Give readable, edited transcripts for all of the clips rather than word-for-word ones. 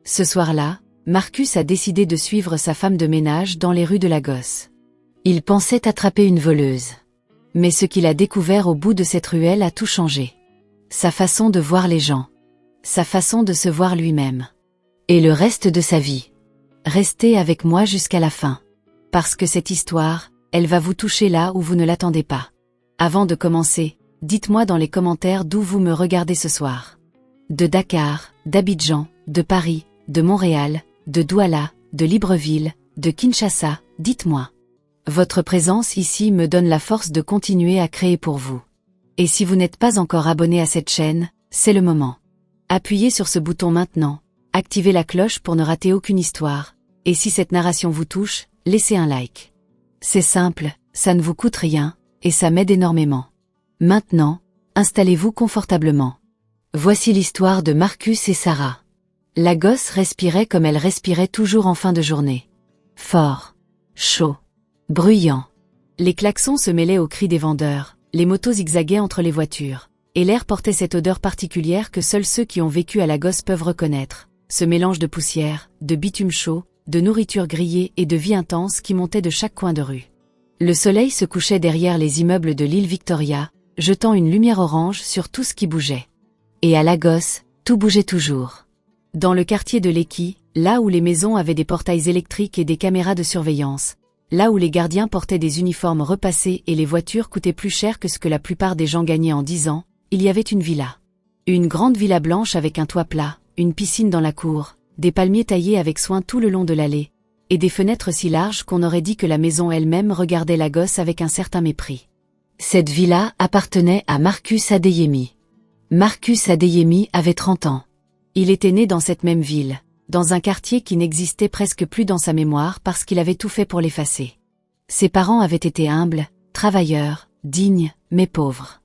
Ce soir-là, Marcus a décidé de suivre sa femme de ménage dans les rues de Lagos. Il pensait attraper une voleuse. Mais ce qu'il a découvert au bout de cette ruelle a tout changé. Sa façon de voir les gens. Sa façon de se voir lui-même. Et le reste de sa vie. Restez avec moi jusqu'à la fin. Parce que cette histoire, elle va vous toucher là où vous ne l'attendez pas. Avant de commencer, dites-moi dans les commentaires d'où vous me regardez ce soir. De Dakar, d'Abidjan, de Paris, de Montréal, de Douala, de Libreville, de Kinshasa, dites-moi. Votre présence ici me donne la force de continuer à créer pour vous. Et si vous n'êtes pas encore abonné à cette chaîne, c'est le moment. Appuyez sur ce bouton maintenant, activez la cloche pour ne rater aucune histoire, et si cette narration vous touche, laissez un like. C'est simple, ça ne vous coûte rien, et ça m'aide énormément. Maintenant, installez-vous confortablement. Voici l'histoire de Marcus et Sarah. Lagos respirait comme elle respirait toujours en fin de journée. Fort, chaud, bruyant. Les klaxons se mêlaient aux cris des vendeurs, les motos zigzaguaient entre les voitures, et l'air portait cette odeur particulière que seuls ceux qui ont vécu à Lagos peuvent reconnaître, ce mélange de poussière, de bitume chaud, de nourriture grillée et de vie intense qui montait de chaque coin de rue. Le soleil se couchait derrière les immeubles de l'île Victoria, jetant une lumière orange sur tout ce qui bougeait. Et à Lagos, tout bougeait toujours. Dans le quartier de Lekki, là où les maisons avaient des portails électriques et des caméras de surveillance, là où les gardiens portaient des uniformes repassés et les voitures coûtaient plus cher que ce que la plupart des gens gagnaient en 10 ans, il y avait une villa. Une grande villa blanche avec un toit plat, une piscine dans la cour, des palmiers taillés avec soin tout le long de l'allée, et des fenêtres si larges qu'on aurait dit que la maison elle-même regardait Lagos avec un certain mépris. Cette villa appartenait à Marcus Adeyemi. Marcus Adeyemi avait 30 ans. Il était né dans cette même ville, dans un quartier qui n'existait presque plus dans sa mémoire parce qu'il avait tout fait pour l'effacer. Ses parents avaient été humbles, travailleurs, dignes, mais pauvres.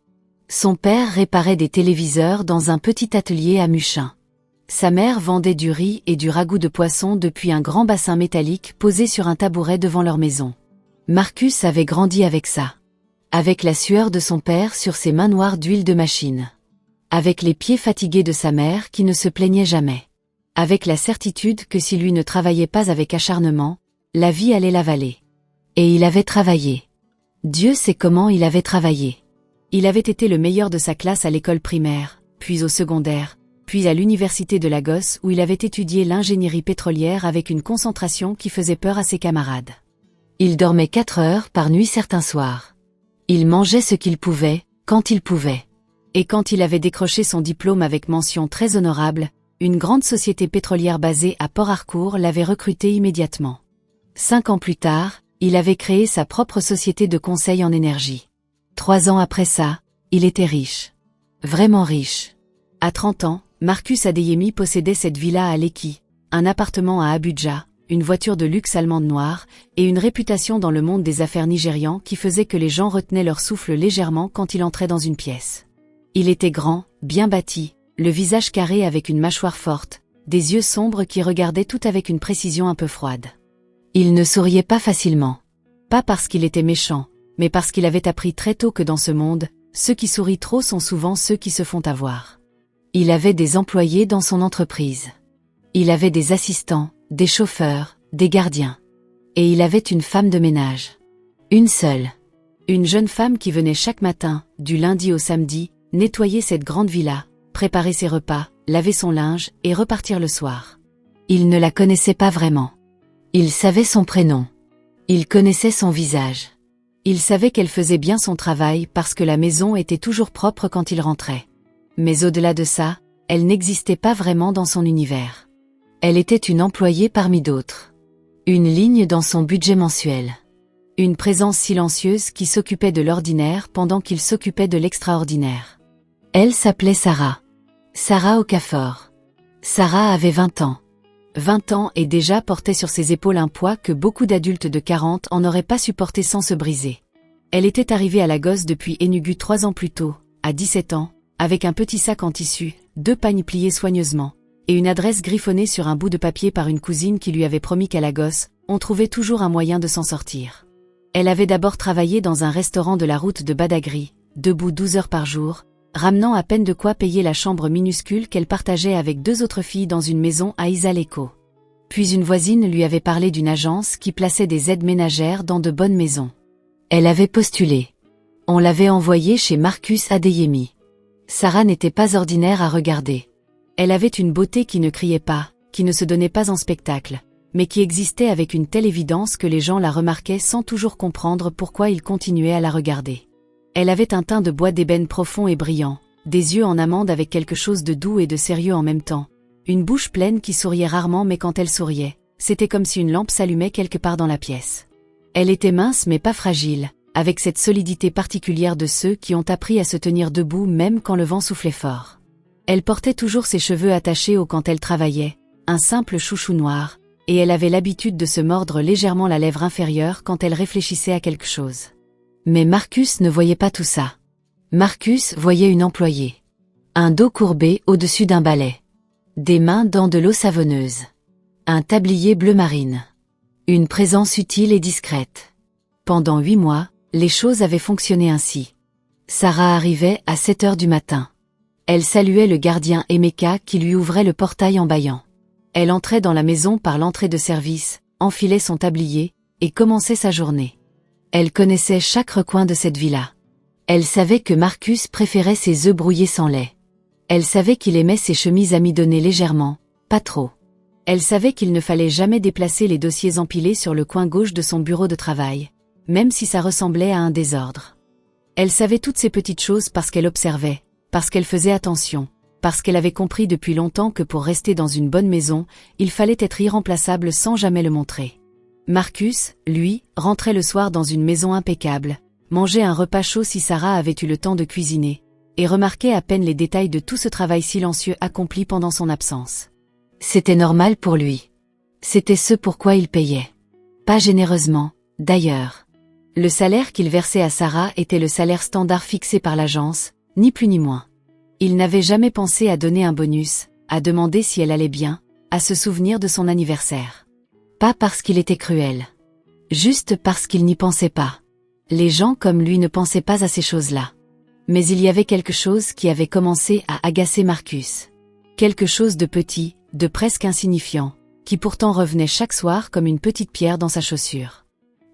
Son père réparait des téléviseurs dans un petit atelier à Muchin. Sa mère vendait du riz et du ragoût de poisson depuis un grand bassin métallique posé sur un tabouret devant leur maison. Marcus avait grandi avec ça. Avec la sueur de son père sur ses mains noires d'huile de machine. Avec les pieds fatigués de sa mère qui ne se plaignait jamais. Avec la certitude que si lui ne travaillait pas avec acharnement, la vie allait l'avaler. Et il avait travaillé. Dieu sait comment il avait travaillé. Il avait été le meilleur de sa classe à l'école primaire, puis au secondaire, puis à l'université de Lagos où il avait étudié l'ingénierie pétrolière avec une concentration qui faisait peur à ses camarades. Il dormait 4 heures par nuit certains soirs. Il mangeait ce qu'il pouvait, quand il pouvait. Et quand il avait décroché son diplôme avec mention très honorable, une grande société pétrolière basée à Port Harcourt l'avait recruté immédiatement. 5 ans plus tard, il avait créé sa propre société de conseil en énergie. 3 ans après ça, il était riche. Vraiment riche. À 30 ans, Marcus Adeyemi possédait cette villa à Lekki, un appartement à Abuja, une voiture de luxe allemande noire, et une réputation dans le monde des affaires nigérian qui faisait que les gens retenaient leur souffle légèrement quand il entrait dans une pièce. Il était grand, bien bâti, le visage carré avec une mâchoire forte, des yeux sombres qui regardaient tout avec une précision un peu froide. Il ne souriait pas facilement. Pas parce qu'il était méchant, mais parce qu'il avait appris très tôt que dans ce monde, ceux qui sourient trop sont souvent ceux qui se font avoir. Il avait des employés dans son entreprise. Il avait des assistants, des chauffeurs, des gardiens. Et il avait une femme de ménage. Une seule. Une jeune femme qui venait chaque matin, du lundi au samedi, nettoyer cette grande villa, préparer ses repas, laver son linge et repartir le soir. Il ne la connaissait pas vraiment. Il savait son prénom. Il connaissait son visage. Il savait qu'elle faisait bien son travail parce que la maison était toujours propre quand il rentrait. Mais au-delà de ça, elle n'existait pas vraiment dans son univers. Elle était une employée parmi d'autres. Une ligne dans son budget mensuel. Une présence silencieuse qui s'occupait de l'ordinaire pendant qu'il s'occupait de l'extraordinaire. Elle s'appelait Sarah. Sarah Okafor. Sarah avait 20 ans. 20 ans et déjà portait sur ses épaules un poids que beaucoup d'adultes de 40 en n'auraient pas supporté sans se briser. Elle était arrivée à Lagos depuis Enugu 3 ans plus tôt, à 17 ans, avec un petit sac en tissu, 2 pagnes pliées soigneusement, et une adresse griffonnée sur un bout de papier par une cousine qui lui avait promis qu'à Lagos, on trouvait toujours un moyen de s'en sortir. Elle avait d'abord travaillé dans un restaurant de la route de Badagry, debout 12 heures par jour, ramenant à peine de quoi payer la chambre minuscule qu'elle partageait avec 2 autres filles dans une maison à Isaleco. Puis une voisine lui avait parlé d'une agence qui plaçait des aides ménagères dans de bonnes maisons. Elle avait postulé. On l'avait envoyée chez Marcus Adeyemi. Sarah n'était pas ordinaire à regarder. Elle avait une beauté qui ne criait pas, qui ne se donnait pas en spectacle, mais qui existait avec une telle évidence que les gens la remarquaient sans toujours comprendre pourquoi ils continuaient à la regarder. Elle avait un teint de bois d'ébène profond et brillant, des yeux en amande avec quelque chose de doux et de sérieux en même temps, une bouche pleine qui souriait rarement mais quand elle souriait, c'était comme si une lampe s'allumait quelque part dans la pièce. Elle était mince mais pas fragile, avec cette solidité particulière de ceux qui ont appris à se tenir debout même quand le vent soufflait fort. Elle portait toujours ses cheveux attachés au quand elle travaillait, un simple chouchou noir, et elle avait l'habitude de se mordre légèrement la lèvre inférieure quand elle réfléchissait à quelque chose. Mais Marcus ne voyait pas tout ça. Marcus voyait une employée. Un dos courbé au-dessus d'un balai. Des mains dans de l'eau savonneuse. Un tablier bleu marine. Une présence utile et discrète. Pendant 8 mois, les choses avaient fonctionné ainsi. Sarah arrivait à 7 heures du matin. Elle saluait le gardien Emeka qui lui ouvrait le portail en bâillant. Elle entrait dans la maison par l'entrée de service, enfilait son tablier, et commençait sa journée. Elle connaissait chaque recoin de cette villa. Elle savait que Marcus préférait ses œufs brouillés sans lait. Elle savait qu'il aimait ses chemises amidonnées légèrement, pas trop. Elle savait qu'il ne fallait jamais déplacer les dossiers empilés sur le coin gauche de son bureau de travail, même si ça ressemblait à un désordre. Elle savait toutes ces petites choses parce qu'elle observait, parce qu'elle faisait attention, parce qu'elle avait compris depuis longtemps que pour rester dans une bonne maison, il fallait être irremplaçable sans jamais le montrer. Marcus, lui, rentrait le soir dans une maison impeccable, mangeait un repas chaud si Sarah avait eu le temps de cuisiner, et remarquait à peine les détails de tout ce travail silencieux accompli pendant son absence. C'était normal pour lui. C'était ce pourquoi il payait. Pas généreusement, d'ailleurs. Le salaire qu'il versait à Sarah était le salaire standard fixé par l'agence, ni plus ni moins. Il n'avait jamais pensé à donner un bonus, à demander si elle allait bien, à se souvenir de son anniversaire. Pas parce qu'il était cruel. Juste parce qu'il n'y pensait pas. Les gens comme lui ne pensaient pas à ces choses-là. Mais il y avait quelque chose qui avait commencé à agacer Marcus. Quelque chose de petit, de presque insignifiant, qui pourtant revenait chaque soir comme une petite pierre dans sa chaussure.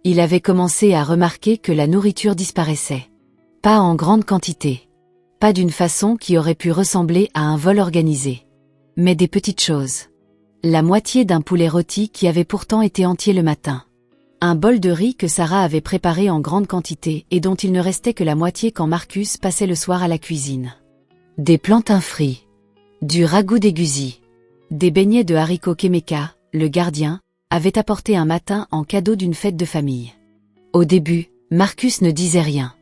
Il avait commencé à remarquer que la nourriture disparaissait. Pas en grande quantité. Pas d'une façon qui aurait pu ressembler à un vol organisé. Mais des petites choses. La moitié d'un poulet rôti qui avait pourtant été entier le matin. Un bol de riz que Sarah avait préparé en grande quantité et dont il ne restait que la moitié quand Marcus passait le soir à la cuisine. Des plantains frits. Du ragoût d'égusi. Des beignets de haricots qu'Emeka, le gardien, avait apporté un matin en cadeau d'une fête de famille. Au début, Marcus ne disait rien.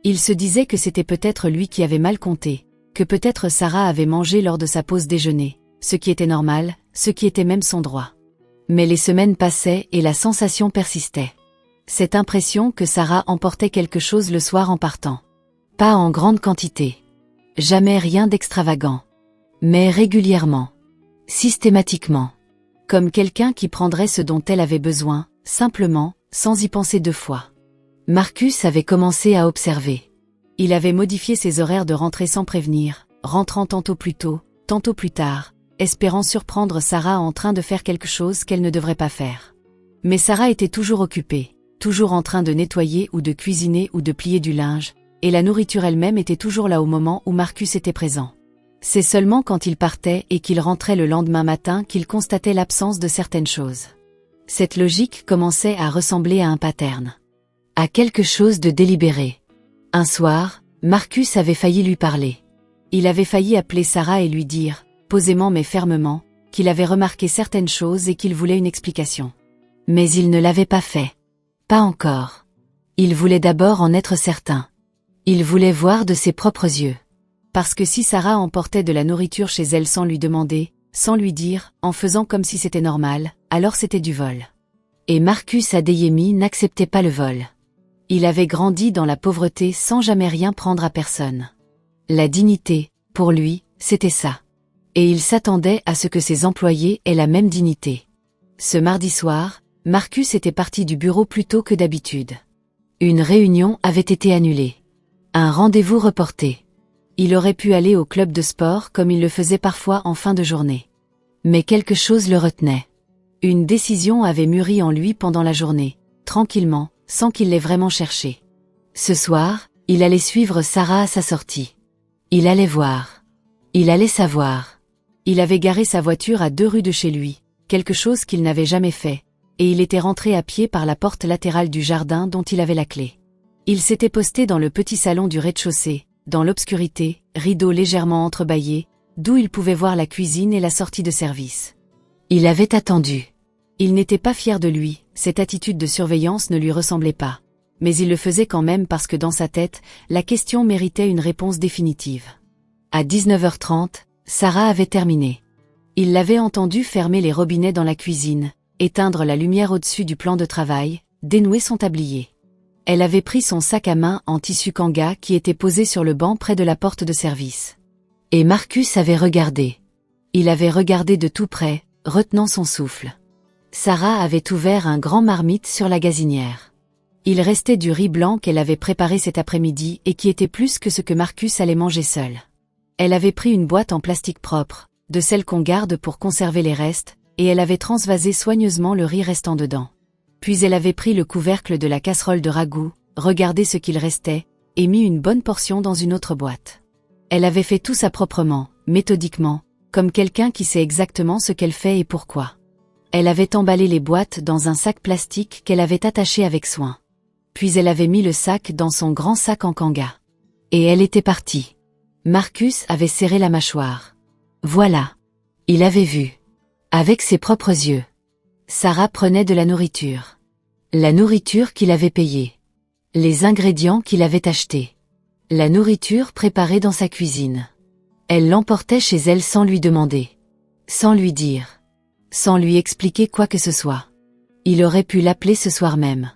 Il se disait que c'était peut-être lui qui avait mal compté, que peut-être Sarah avait mangé lors de sa pause déjeuner, ce qui était normal, ce qui était même son droit. Mais les semaines passaient et la sensation persistait. Cette impression que Sarah emportait quelque chose le soir en partant. Pas en grande quantité. Jamais rien d'extravagant. Mais régulièrement. Systématiquement. Comme quelqu'un qui prendrait ce dont elle avait besoin, simplement, sans y penser 2 fois. Marcus avait commencé à observer. Il avait modifié ses horaires de rentrée sans prévenir, rentrant tantôt plus tôt, tantôt plus tard, espérant surprendre Sarah en train de faire quelque chose qu'elle ne devrait pas faire. Mais Sarah était toujours occupée, toujours en train de nettoyer ou de cuisiner ou de plier du linge, et la nourriture elle-même était toujours là au moment où Marcus était présent. C'est seulement quand il partait et qu'il rentrait le lendemain matin qu'il constatait l'absence de certaines choses. Cette logique commençait à ressembler à un pattern. À quelque chose de délibéré. Un soir, Marcus avait failli lui parler. Il avait failli appeler Sarah et lui dire, posément mais fermement, qu'il avait remarqué certaines choses et qu'il voulait une explication. Mais il ne l'avait pas fait. Pas encore. Il voulait d'abord en être certain. Il voulait voir de ses propres yeux. Parce que si Sarah emportait de la nourriture chez elle sans lui demander, sans lui dire, en faisant comme si c'était normal, alors c'était du vol. Et Marcus Adeyemi n'acceptait pas le vol. Il avait grandi dans la pauvreté sans jamais rien prendre à personne. La dignité, pour lui, c'était ça. Et il s'attendait à ce que ses employés aient la même dignité. Ce mardi soir, Marcus était parti du bureau plus tôt que d'habitude. Une réunion avait été annulée. Un rendez-vous reporté. Il aurait pu aller au club de sport comme il le faisait parfois en fin de journée. Mais quelque chose le retenait. Une décision avait mûri en lui pendant la journée, tranquillement, sans qu'il l'ait vraiment cherché. Ce soir, il allait suivre Sarah à sa sortie. Il allait voir. Il allait savoir. Il avait garé sa voiture à 2 rues de chez lui, quelque chose qu'il n'avait jamais fait, et il était rentré à pied par la porte latérale du jardin dont il avait la clé. Il s'était posté dans le petit salon du rez-de-chaussée, dans l'obscurité, rideaux légèrement entrebâillés, d'où il pouvait voir la cuisine et la sortie de service. Il avait attendu. Il n'était pas fier de lui, cette attitude de surveillance ne lui ressemblait pas. Mais il le faisait quand même parce que dans sa tête, la question méritait une réponse définitive. À 19h30, Sarah avait terminé. Il l'avait entendu fermer les robinets dans la cuisine, éteindre la lumière au-dessus du plan de travail, dénouer son tablier. Elle avait pris son sac à main en tissu kanga qui était posé sur le banc près de la porte de service. Et Marcus avait regardé. Il avait regardé de tout près, retenant son souffle. Sarah avait ouvert un grand marmite sur la gazinière. Il restait du riz blanc qu'elle avait préparé cet après-midi et qui était plus que ce que Marcus allait manger seul. Elle avait pris une boîte en plastique propre, de celle qu'on garde pour conserver les restes, et elle avait transvasé soigneusement le riz restant dedans. Puis elle avait pris le couvercle de la casserole de ragoût, regardé ce qu'il restait, et mis une bonne portion dans une autre boîte. Elle avait fait tout ça proprement, méthodiquement, comme quelqu'un qui sait exactement ce qu'elle fait et pourquoi. Elle avait emballé les boîtes dans un sac plastique qu'elle avait attaché avec soin. Puis elle avait mis le sac dans son grand sac en kanga. Et elle était partie. Marcus avait serré la mâchoire. Voilà. Il avait vu. Avec ses propres yeux. Sarah prenait de la nourriture. La nourriture qu'il avait payée. Les ingrédients qu'il avait achetés. La nourriture préparée dans sa cuisine. Elle l'emportait chez elle sans lui demander. Sans lui dire. Sans lui expliquer quoi que ce soit. Il aurait pu l'appeler ce soir même.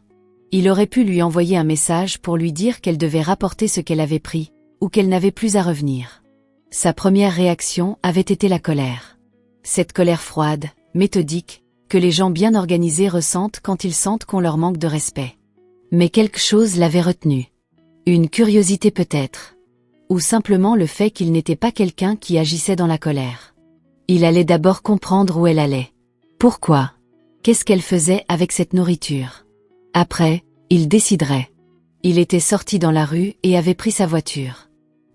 Il aurait pu lui envoyer un message pour lui dire qu'elle devait rapporter ce qu'elle avait pris, ou qu'elle n'avait plus à revenir. Sa première réaction avait été la colère. Cette colère froide, méthodique, que les gens bien organisés ressentent quand ils sentent qu'on leur manque de respect. Mais quelque chose l'avait retenu. Une curiosité peut-être. Ou simplement le fait qu'il n'était pas quelqu'un qui agissait dans la colère. Il allait d'abord comprendre où elle allait. Pourquoi? Qu'est-ce qu'elle faisait avec cette nourriture? Après, il déciderait. Il était sorti dans la rue et avait pris sa voiture.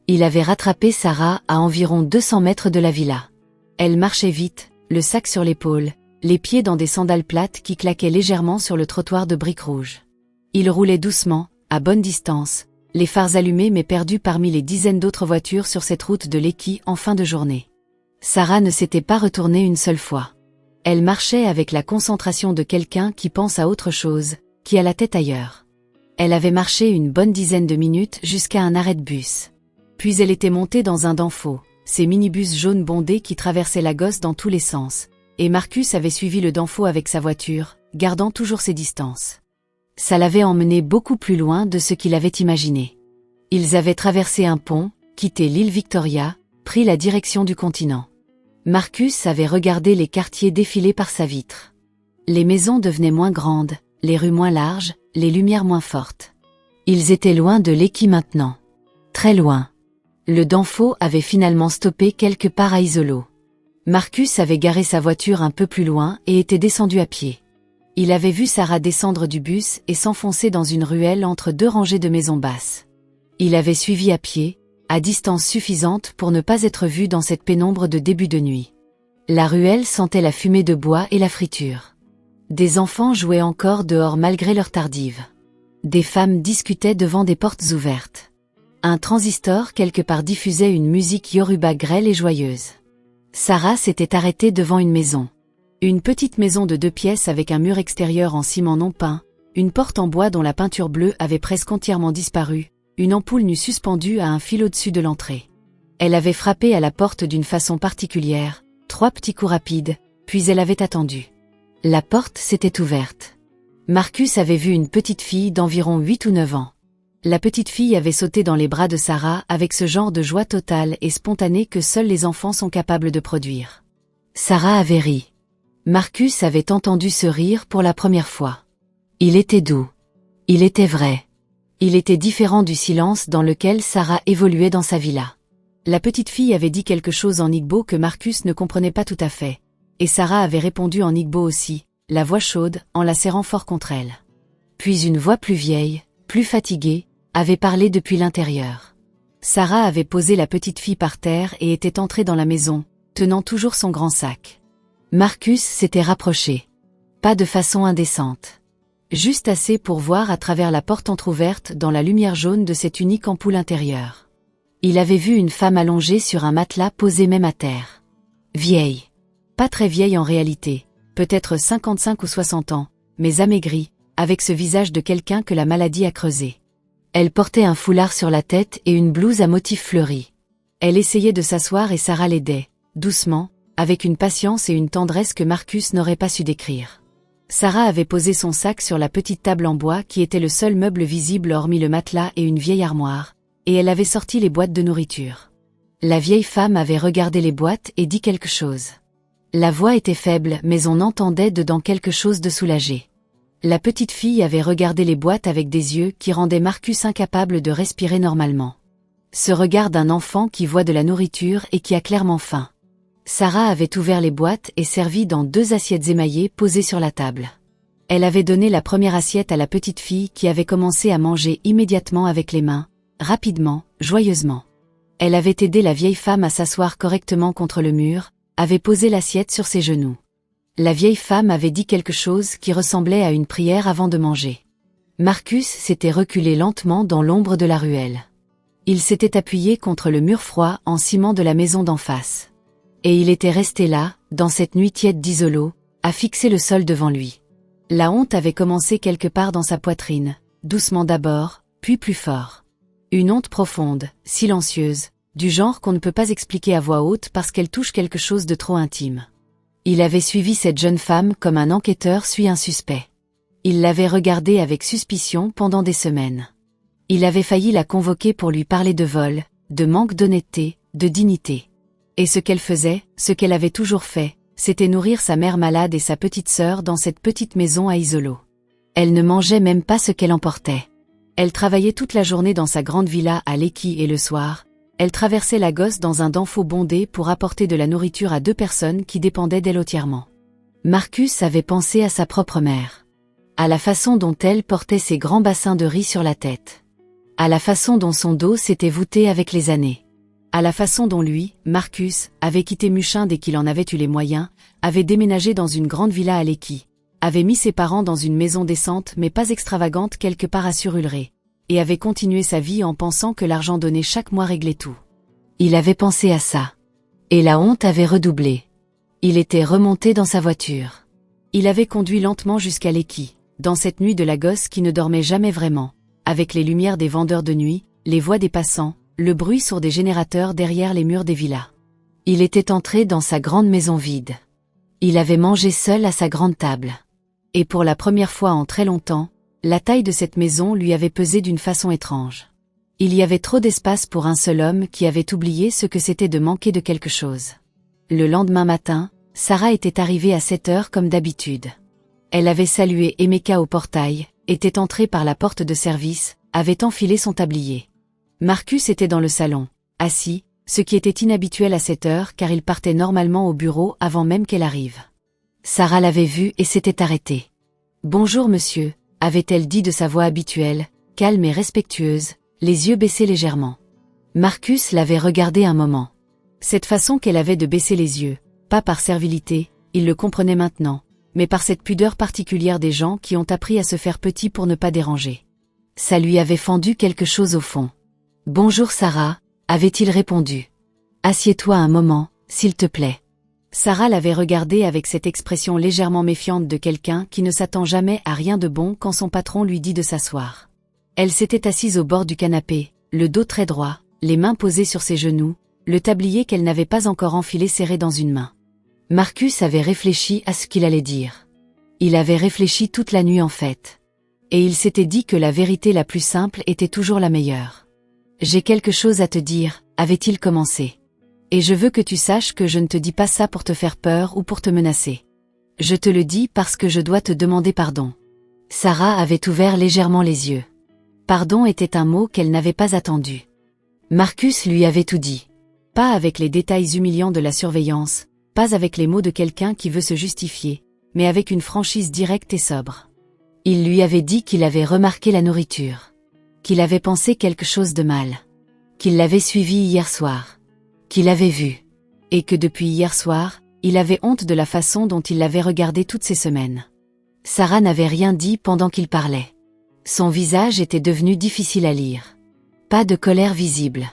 Il avait rattrapé Sarah à environ 200 mètres de la villa. Elle marchait vite, le sac sur l'épaule, les pieds dans des sandales plates qui claquaient légèrement sur le trottoir de briques rouges. Il roulait doucement, à bonne distance, les phares allumés mais perdus parmi les dizaines d'autres voitures sur cette route de Lekki en fin de journée. Sarah ne s'était pas retournée une seule fois. Elle marchait avec la concentration de quelqu'un qui pense à autre chose, qui a la tête ailleurs. Elle avait marché une bonne dizaine de minutes jusqu'à un arrêt de bus. Puis elle était montée dans un Danfo, ces minibus jaunes bondés qui traversaient Lagos dans tous les sens, et Marcus avait suivi le Danfo avec sa voiture, gardant toujours ses distances. Ça l'avait emmené beaucoup plus loin de ce qu'il avait imaginé. Ils avaient traversé un pont, quitté l'île Victoria, pris la direction du continent. Marcus avait regardé les quartiers défiler par sa vitre. Les maisons devenaient moins grandes, les rues moins larges, les lumières moins fortes. Ils étaient loin de Lekki maintenant. Très loin. Le Danfo avait finalement stoppé quelque part à Isolo. Marcus avait garé sa voiture un peu plus loin et était descendu à pied. Il avait vu Sarah descendre du bus et s'enfoncer dans une ruelle entre 2 rangées de maisons basses. Il avait suivi à pied, à distance suffisante pour ne pas être vu dans cette pénombre de début de nuit. La ruelle sentait la fumée de bois et la friture. Des enfants jouaient encore dehors malgré l'heure tardive. Des femmes discutaient devant des portes ouvertes. Un transistor quelque part diffusait une musique yoruba grêle et joyeuse. Sarah s'était arrêtée devant une maison. Une petite maison de 2 pièces avec un mur extérieur en ciment non peint, une porte en bois dont la peinture bleue avait presque entièrement disparu, une ampoule nue suspendue à un fil au-dessus de l'entrée. Elle avait frappé à la porte d'une façon particulière, 3 petits coups rapides, puis elle avait attendu. La porte s'était ouverte. Marcus avait vu une petite fille d'environ 8 ou 9 ans. La petite fille avait sauté dans les bras de Sarah avec ce genre de joie totale et spontanée que seuls les enfants sont capables de produire. Sarah avait ri. Marcus avait entendu ce rire pour la première fois. Il était doux. Il était vrai. Il était différent du silence dans lequel Sarah évoluait dans sa villa. La petite fille avait dit quelque chose en igbo que Marcus ne comprenait pas tout à fait. Et Sarah avait répondu en igbo aussi, la voix chaude, en la serrant fort contre elle. Puis une voix plus vieille, plus fatiguée, avait parlé depuis l'intérieur. Sarah avait posé la petite fille par terre et était entrée dans la maison, tenant toujours son grand sac. Marcus s'était rapproché. Pas de façon indécente. Juste assez pour voir à travers la porte entr'ouverte dans la lumière jaune de cette unique ampoule intérieure. Il avait vu une femme allongée sur un matelas posé même à terre. Vieille. Pas très vieille en réalité, peut-être 55 ou 60 ans, mais amaigrie, avec ce visage de quelqu'un que la maladie a creusé. Elle portait un foulard sur la tête et une blouse à motifs fleuris. Elle essayait de s'asseoir et Sarah l'aidait, doucement, avec une patience et une tendresse que Marcus n'aurait pas su décrire. Sarah avait posé son sac sur la petite table en bois qui était le seul meuble visible hormis le matelas et une vieille armoire, et elle avait sorti les boîtes de nourriture. La vieille femme avait regardé les boîtes et dit quelque chose. La voix était faible mais on entendait dedans quelque chose de soulagé. La petite fille avait regardé les boîtes avec des yeux qui rendaient Marcus incapable de respirer normalement. Ce regard d'un enfant qui voit de la nourriture et qui a clairement faim. Sarah avait ouvert les boîtes et servi dans 2 assiettes émaillées posées sur la table. Elle avait donné la première assiette à la petite fille qui avait commencé à manger immédiatement avec les mains, rapidement, joyeusement. Elle avait aidé la vieille femme à s'asseoir correctement contre le mur, avait posé l'assiette sur ses genoux. La vieille femme avait dit quelque chose qui ressemblait à une prière avant de manger. Marcus s'était reculé lentement dans l'ombre de la ruelle. Il s'était appuyé contre le mur froid en ciment de la maison d'en face. Et il était resté là, dans cette nuit tiède d'Isolo, à fixer le sol devant lui. La honte avait commencé quelque part dans sa poitrine, doucement d'abord, puis plus fort. Une honte profonde, silencieuse, du genre qu'on ne peut pas expliquer à voix haute parce qu'elle touche quelque chose de trop intime. Il avait suivi cette jeune femme comme un enquêteur suit un suspect. Il l'avait regardée avec suspicion pendant des semaines. Il avait failli la convoquer pour lui parler de vol, de manque d'honnêteté, de dignité. Et ce qu'elle faisait, ce qu'elle avait toujours fait, c'était nourrir sa mère malade et sa petite sœur dans cette petite maison à Isolo. Elle ne mangeait même pas ce qu'elle emportait. Elle travaillait toute la journée dans sa grande villa à Lekki et le soir, elle traversait la Gosse dans un danfo bondé pour apporter de la nourriture à 2 personnes qui dépendaient d'elle entièrement. Marcus avait pensé à sa propre mère. À la façon dont elle portait ses grands bassins de riz sur la tête. À la façon dont son dos s'était voûté avec les années. À la façon dont lui, Marcus, avait quitté Muchin dès qu'il en avait eu les moyens, avait déménagé dans une grande villa à Lekki, avait mis ses parents dans une maison décente mais pas extravagante quelque part à Surulré, et avait continué sa vie en pensant que l'argent donné chaque mois réglait tout. Il avait pensé à ça. Et la honte avait redoublé. Il était remonté dans sa voiture. Il avait conduit lentement jusqu'à Lekki, dans cette nuit de la Gosse qui ne dormait jamais vraiment, avec les lumières des vendeurs de nuit, les voix des passants, le bruit sourd des générateurs derrière les murs des villas. Il était entré dans sa grande maison vide. Il avait mangé seul à sa grande table. Et pour la première fois en très longtemps, la taille de cette maison lui avait pesé d'une façon étrange. Il y avait trop d'espace pour un seul homme qui avait oublié ce que c'était de manquer de quelque chose. Le lendemain matin, Sarah était arrivée à 7 heures comme d'habitude. Elle avait salué Emeka au portail, était entrée par la porte de service, avait enfilé son tablier. Marcus était dans le salon, assis, ce qui était inhabituel à 7 heures car il partait normalement au bureau avant même qu'elle arrive. Sarah l'avait vu et s'était arrêtée. « Bonjour monsieur », avait-elle dit de sa voix habituelle, calme et respectueuse, les yeux baissés légèrement. Marcus l'avait regardée un moment. Cette façon qu'elle avait de baisser les yeux, pas par servilité, il le comprenait maintenant, mais par cette pudeur particulière des gens qui ont appris à se faire petits pour ne pas déranger. Ça lui avait fendu quelque chose au fond. « Bonjour Sarah », avait-il répondu. « Assieds-toi un moment, s'il te plaît. » Sarah l'avait regardé avec cette expression légèrement méfiante de quelqu'un qui ne s'attend jamais à rien de bon quand son patron lui dit de s'asseoir. Elle s'était assise au bord du canapé, le dos très droit, les mains posées sur ses genoux, le tablier qu'elle n'avait pas encore enfilé serré dans une main. Marcus avait réfléchi à ce qu'il allait dire. Il avait réfléchi toute la nuit en fait. Et il s'était dit que la vérité la plus simple était toujours la meilleure. « J'ai quelque chose à te dire », avait-il commencé. Et je veux que tu saches que je ne te dis pas ça pour te faire peur ou pour te menacer. Je te le dis parce que je dois te demander pardon. Sarah avait ouvert légèrement les yeux. Pardon était un mot qu'elle n'avait pas attendu. Marcus lui avait tout dit. Pas avec les détails humiliants de la surveillance, pas avec les mots de quelqu'un qui veut se justifier, mais avec une franchise directe et sobre. Il lui avait dit qu'il avait remarqué la nourriture. Qu'il avait pensé quelque chose de mal. Qu'il l'avait suivi hier soir. Qu'il l'avait vu. Et que depuis hier soir, il avait honte de la façon dont il l'avait regardé toutes ces semaines. Sarah n'avait rien dit pendant qu'il parlait. Son visage était devenu difficile à lire. Pas de colère visible.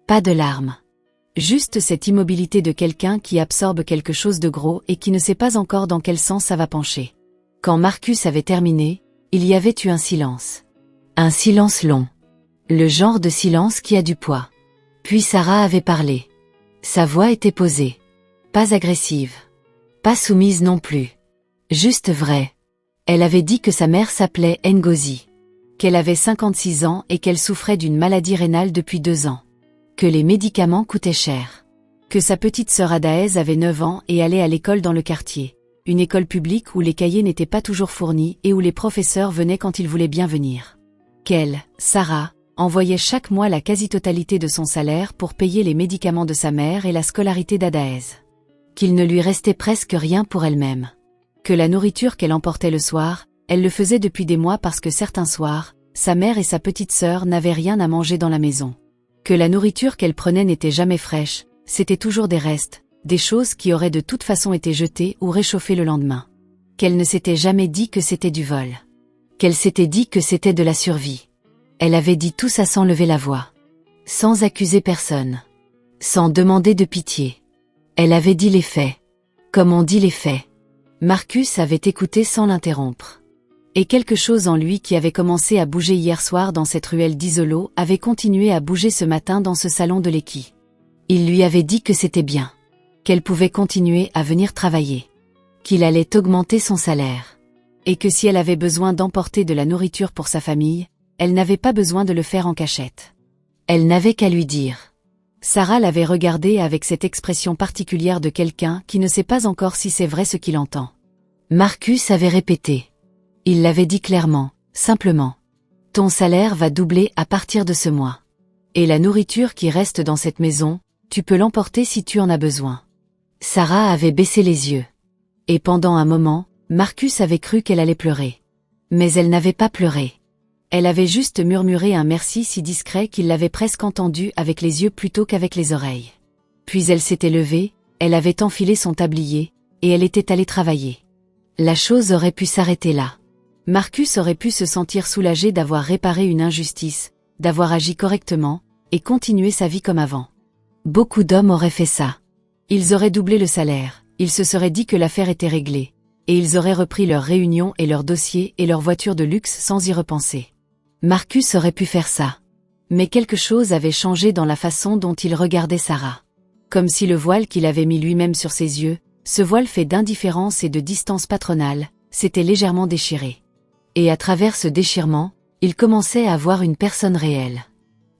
Pas de larmes. Juste cette immobilité de quelqu'un qui absorbe quelque chose de gros et qui ne sait pas encore dans quel sens ça va pencher. Quand Marcus avait terminé, il y avait eu un silence. Un silence long. Le genre de silence qui a du poids. Puis Sarah avait parlé. Sa voix était posée. Pas agressive. Pas soumise non plus. Juste vraie. Elle avait dit que sa mère s'appelait Ngozi. Qu'elle avait 56 ans et qu'elle souffrait d'une maladie rénale depuis 2 ans. Que les médicaments coûtaient cher. Que sa petite sœur Adaez avait 9 ans et allait à l'école dans le quartier. Une école publique où les cahiers n'étaient pas toujours fournis et où les professeurs venaient quand ils voulaient bien venir. Qu'elle, Sarah, envoyait chaque mois la quasi-totalité de son salaire pour payer les médicaments de sa mère et la scolarité d'Adaez. Qu'il ne lui restait presque rien pour elle-même. Que la nourriture qu'elle emportait le soir, elle le faisait depuis des mois parce que certains soirs, sa mère et sa petite sœur n'avaient rien à manger dans la maison. Que la nourriture qu'elle prenait n'était jamais fraîche, c'était toujours des restes, des choses qui auraient de toute façon été jetées ou réchauffées le lendemain. Qu'elle ne s'était jamais dit que c'était du vol. Qu'elle s'était dit que c'était de la survie. Elle avait dit tout ça sans lever la voix. Sans accuser personne. Sans demander de pitié. Elle avait dit les faits. Comme on dit les faits. Marcus avait écouté sans l'interrompre. Et quelque chose en lui qui avait commencé à bouger hier soir dans cette ruelle d'Isolo avait continué à bouger ce matin dans ce salon de l'Eki. Il lui avait dit que c'était bien. Qu'elle pouvait continuer à venir travailler. Qu'il allait augmenter son salaire. Et que si elle avait besoin d'emporter de la nourriture pour sa famille, elle n'avait pas besoin de le faire en cachette. Elle n'avait qu'à lui dire. Sarah l'avait regardé avec cette expression particulière de quelqu'un qui ne sait pas encore si c'est vrai ce qu'il entend. Marcus avait répété. Il l'avait dit clairement, simplement. Ton salaire va doubler à partir de ce mois. Et la nourriture qui reste dans cette maison, tu peux l'emporter si tu en as besoin. Sarah avait baissé les yeux. Et pendant un moment, Marcus avait cru qu'elle allait pleurer. Mais elle n'avait pas pleuré. Elle avait juste murmuré un merci si discret qu'il l'avait presque entendu avec les yeux plutôt qu'avec les oreilles. Puis elle s'était levée, elle avait enfilé son tablier, et elle était allée travailler. La chose aurait pu s'arrêter là. Marcus aurait pu se sentir soulagé d'avoir réparé une injustice, d'avoir agi correctement, et continuer sa vie comme avant. Beaucoup d'hommes auraient fait ça. Ils auraient doublé le salaire, ils se seraient dit que l'affaire était réglée, et ils auraient repris leurs réunions et leurs dossiers et leurs voitures de luxe sans y repenser. Marcus aurait pu faire ça. Mais quelque chose avait changé dans la façon dont il regardait Sarah. Comme si le voile qu'il avait mis lui-même sur ses yeux, ce voile fait d'indifférence et de distance patronale, s'était légèrement déchiré. Et à travers ce déchirement, il commençait à voir une personne réelle.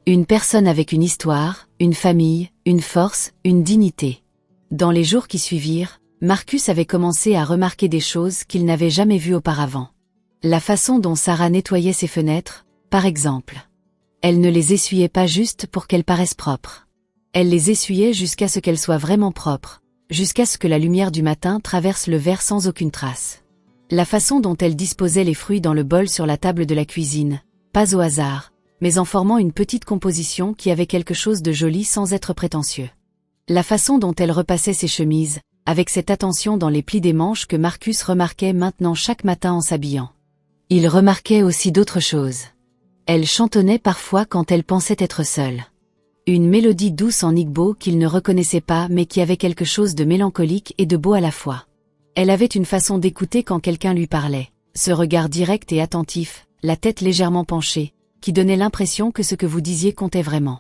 Une personne avec une histoire, une famille, une force, une dignité. Dans les jours qui suivirent, Marcus avait commencé à remarquer des choses qu'il n'avait jamais vues auparavant. La façon dont Sarah nettoyait ses fenêtres, par exemple. Elle ne les essuyait pas juste pour qu'elles paraissent propres. Elle les essuyait jusqu'à ce qu'elles soient vraiment propres, jusqu'à ce que la lumière du matin traverse le verre sans aucune trace. La façon dont elle disposait les fruits dans le bol sur la table de la cuisine, pas au hasard, mais en formant une petite composition qui avait quelque chose de joli sans être prétentieux. La façon dont elle repassait ses chemises, avec cette attention dans les plis des manches que Marcus remarquait maintenant chaque matin en s'habillant. Il remarquait aussi d'autres choses. Elle chantonnait parfois quand elle pensait être seule. Une mélodie douce en igbo qu'il ne reconnaissait pas mais qui avait quelque chose de mélancolique et de beau à la fois. Elle avait une façon d'écouter quand quelqu'un lui parlait, ce regard direct et attentif, la tête légèrement penchée, qui donnait l'impression que ce que vous disiez comptait vraiment.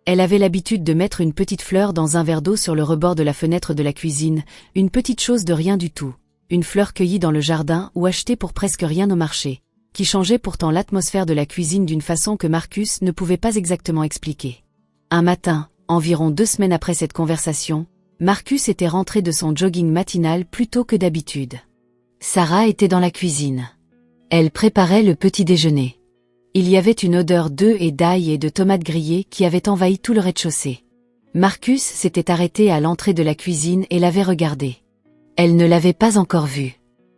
Elle avait l'habitude de mettre une petite fleur dans un verre d'eau sur le rebord de la fenêtre de la cuisine, une petite chose de rien du tout, une fleur cueillie dans le jardin ou achetée pour presque rien au marché, qui changeait pourtant l'atmosphère de la cuisine d'une façon que Marcus ne pouvait pas exactement expliquer. Un matin, environ 2 semaines après cette conversation, Marcus était rentré de son jogging matinal plus tôt que d'habitude. Sarah était dans la cuisine. Elle préparait le petit déjeuner. Il y avait une odeur d'œufs et d'ail et de tomates grillées qui avait envahi tout le rez-de-chaussée. Marcus s'était arrêté à l'entrée de la cuisine et l'avait regardé. Elle ne l'avait pas encore vu.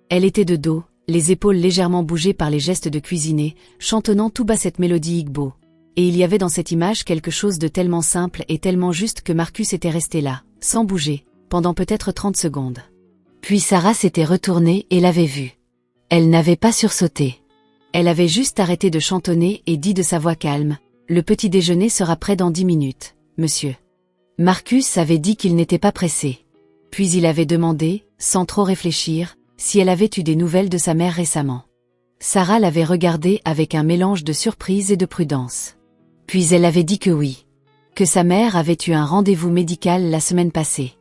Elle était de dos, les épaules légèrement bougées par les gestes de cuisiner, chantonnant tout bas cette mélodie igbo. Et il y avait dans cette image quelque chose de tellement simple et tellement juste que Marcus était resté là, sans bouger, pendant peut-être 30 secondes. Puis Sarah s'était retournée et l'avait vu. Elle n'avait pas sursauté. Elle avait juste arrêté de chantonner et dit de sa voix calme, « Le petit déjeuner sera prêt dans 10 minutes, monsieur. » Marcus avait dit qu'il n'était pas pressé. Puis il avait demandé, sans trop réfléchir, si elle avait eu des nouvelles de sa mère récemment. Sarah l'avait regardé avec un mélange de surprise et de prudence. Puis elle avait dit que oui. Que sa mère avait eu un rendez-vous médical la semaine passée.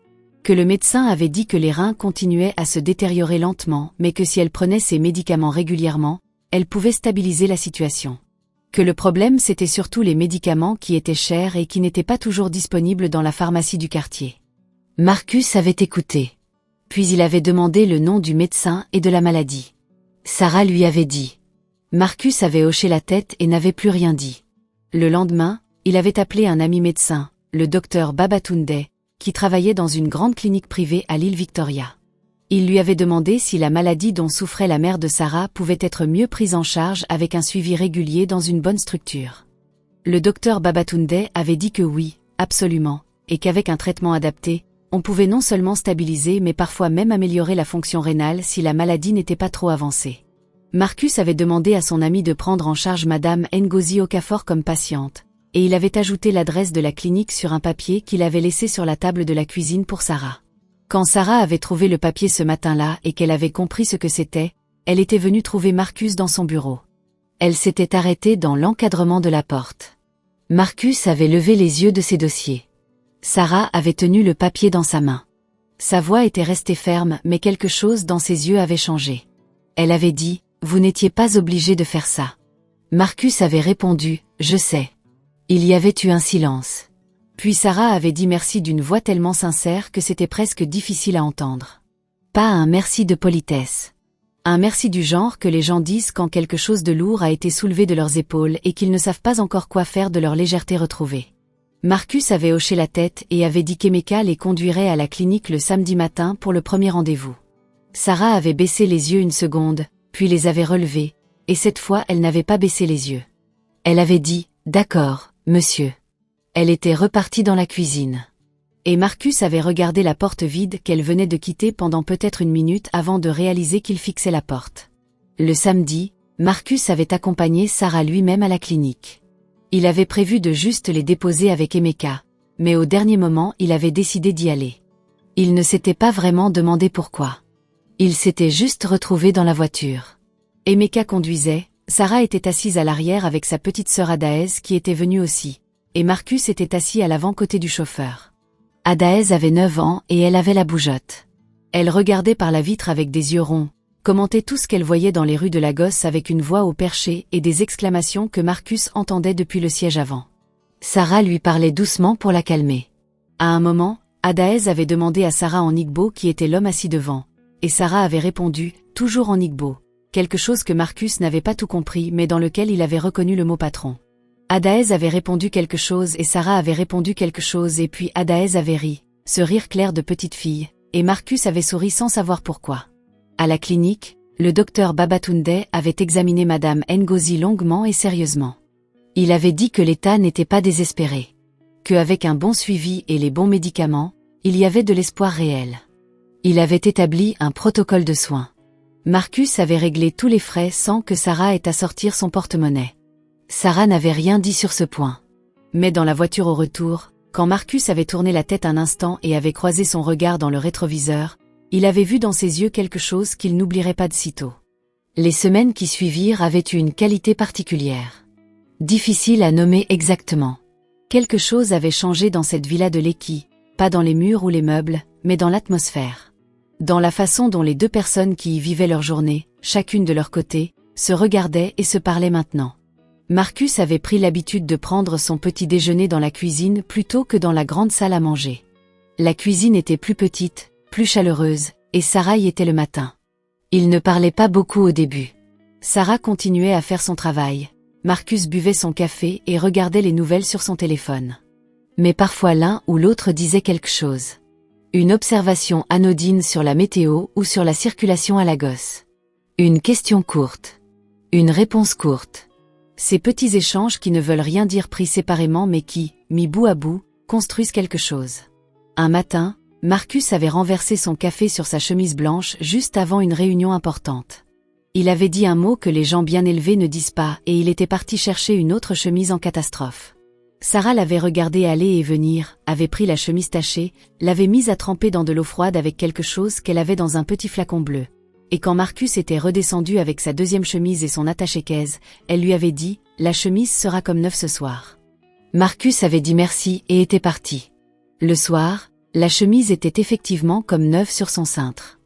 Que le médecin avait dit que les reins continuaient à se détériorer lentement, mais que si elle prenait ses médicaments régulièrement, elle pouvait stabiliser la situation. Que le problème c'était surtout les médicaments qui étaient chers et qui n'étaient pas toujours disponibles dans la pharmacie du quartier. Marcus avait écouté. Puis il avait demandé le nom du médecin et de la maladie. Sarah lui avait dit. Marcus avait hoché la tête et n'avait plus rien dit. Le lendemain, il avait appelé un ami médecin, le docteur Babatunde, qui travaillait dans une grande clinique privée à l'île Victoria. Il lui avait demandé si la maladie dont souffrait la mère de Sarah pouvait être mieux prise en charge avec un suivi régulier dans une bonne structure. Le docteur Babatunde avait dit que oui, absolument, et qu'avec un traitement adapté, on pouvait non seulement stabiliser mais parfois même améliorer la fonction rénale si la maladie n'était pas trop avancée. Marcus avait demandé à son ami de prendre en charge Madame Ngozi Okafor comme patiente, et il avait ajouté l'adresse de la clinique sur un papier qu'il avait laissé sur la table de la cuisine pour Sarah. Quand Sarah avait trouvé le papier ce matin-là et qu'elle avait compris ce que c'était, elle était venue trouver Marcus dans son bureau. Elle s'était arrêtée dans l'encadrement de la porte. Marcus avait levé les yeux de ses dossiers. Sarah avait tenu le papier dans sa main. Sa voix était restée ferme mais quelque chose dans ses yeux avait changé. Elle avait dit, « Vous n'étiez pas obligé de faire ça. » Marcus avait répondu, « Je sais. » Il y avait eu un silence. Puis Sarah avait dit merci d'une voix tellement sincère que c'était presque difficile à entendre. Pas un merci de politesse. Un merci du genre que les gens disent quand quelque chose de lourd a été soulevé de leurs épaules et qu'ils ne savent pas encore quoi faire de leur légèreté retrouvée. Marcus avait hoché la tête et avait dit qu'Emeka les conduirait à la clinique le samedi matin pour le premier rendez-vous. Sarah avait baissé les yeux une seconde, puis les avait relevés, et cette fois elle n'avait pas baissé les yeux. Elle avait dit, « D'accord, monsieur. » Elle était repartie dans la cuisine. Et Marcus avait regardé la porte vide qu'elle venait de quitter pendant peut-être une minute avant de réaliser qu'il fixait la porte. Le samedi, Marcus avait accompagné Sarah lui-même à la clinique. Il avait prévu de juste les déposer avec Emeka, mais au dernier moment il avait décidé d'y aller. Il ne s'était pas vraiment demandé pourquoi. Il s'était juste retrouvé dans la voiture. Emeka conduisait, Sarah était assise à l'arrière avec sa petite sœur Adaez qui était venue aussi. Et Marcus était assis à l'avant-côté du chauffeur. Adaez avait 9 ans et elle avait la bougeotte. Elle regardait par la vitre avec des yeux ronds, commentait tout ce qu'elle voyait dans les rues de Lagos avec une voix au perché et des exclamations que Marcus entendait depuis le siège avant. Sarah lui parlait doucement pour la calmer. À un moment, Adaez avait demandé à Sarah en igbo qui était l'homme assis devant, et Sarah avait répondu, toujours en igbo, quelque chose que Marcus n'avait pas tout compris mais dans lequel il avait reconnu le mot patron. Adaez avait répondu quelque chose et Sarah avait répondu quelque chose et puis Adaez avait ri, ce rire clair de petite fille, et Marcus avait souri sans savoir pourquoi. À la clinique, le docteur Babatunde avait examiné Madame Ngozi longuement et sérieusement. Il avait dit que l'état n'était pas désespéré. Qu'avec un bon suivi et les bons médicaments, il y avait de l'espoir réel. Il avait établi un protocole de soins. Marcus avait réglé tous les frais sans que Sarah ait à sortir son porte-monnaie. Sarah n'avait rien dit sur ce point. Mais dans la voiture au retour, quand Marcus avait tourné la tête un instant et avait croisé son regard dans le rétroviseur, il avait vu dans ses yeux quelque chose qu'il n'oublierait pas de sitôt. Les semaines qui suivirent avaient eu une qualité particulière. Difficile à nommer exactement. Quelque chose avait changé dans cette villa de Lekki, pas dans les murs ou les meubles, mais dans l'atmosphère. Dans la façon dont les deux personnes qui y vivaient leur journée, chacune de leur côté, se regardaient et se parlaient maintenant. Marcus avait pris l'habitude de prendre son petit déjeuner dans la cuisine plutôt que dans la grande salle à manger. La cuisine était plus petite, plus chaleureuse, et Sarah y était le matin. Il ne parlait pas beaucoup au début. Sarah continuait à faire son travail. Marcus buvait son café et regardait les nouvelles sur son téléphone. Mais parfois l'un ou l'autre disait quelque chose. Une observation anodine sur la météo ou sur la circulation à Lagos. Une question courte. Une réponse courte. Ces petits échanges qui ne veulent rien dire pris séparément mais qui, mis bout à bout, construisent quelque chose. Un matin, Marcus avait renversé son café sur sa chemise blanche juste avant une réunion importante. Il avait dit un mot que les gens bien élevés ne disent pas et il était parti chercher une autre chemise en catastrophe. Sarah l'avait regardé aller et venir, avait pris la chemise tachée, l'avait mise à tremper dans de l'eau froide avec quelque chose qu'elle avait dans un petit flacon bleu. Et quand Marcus était redescendu avec sa deuxième chemise et son attaché-caisse, elle lui avait dit « La chemise sera comme neuve ce soir ». Marcus avait dit merci et était parti. Le soir, la chemise était effectivement comme neuve sur son cintre.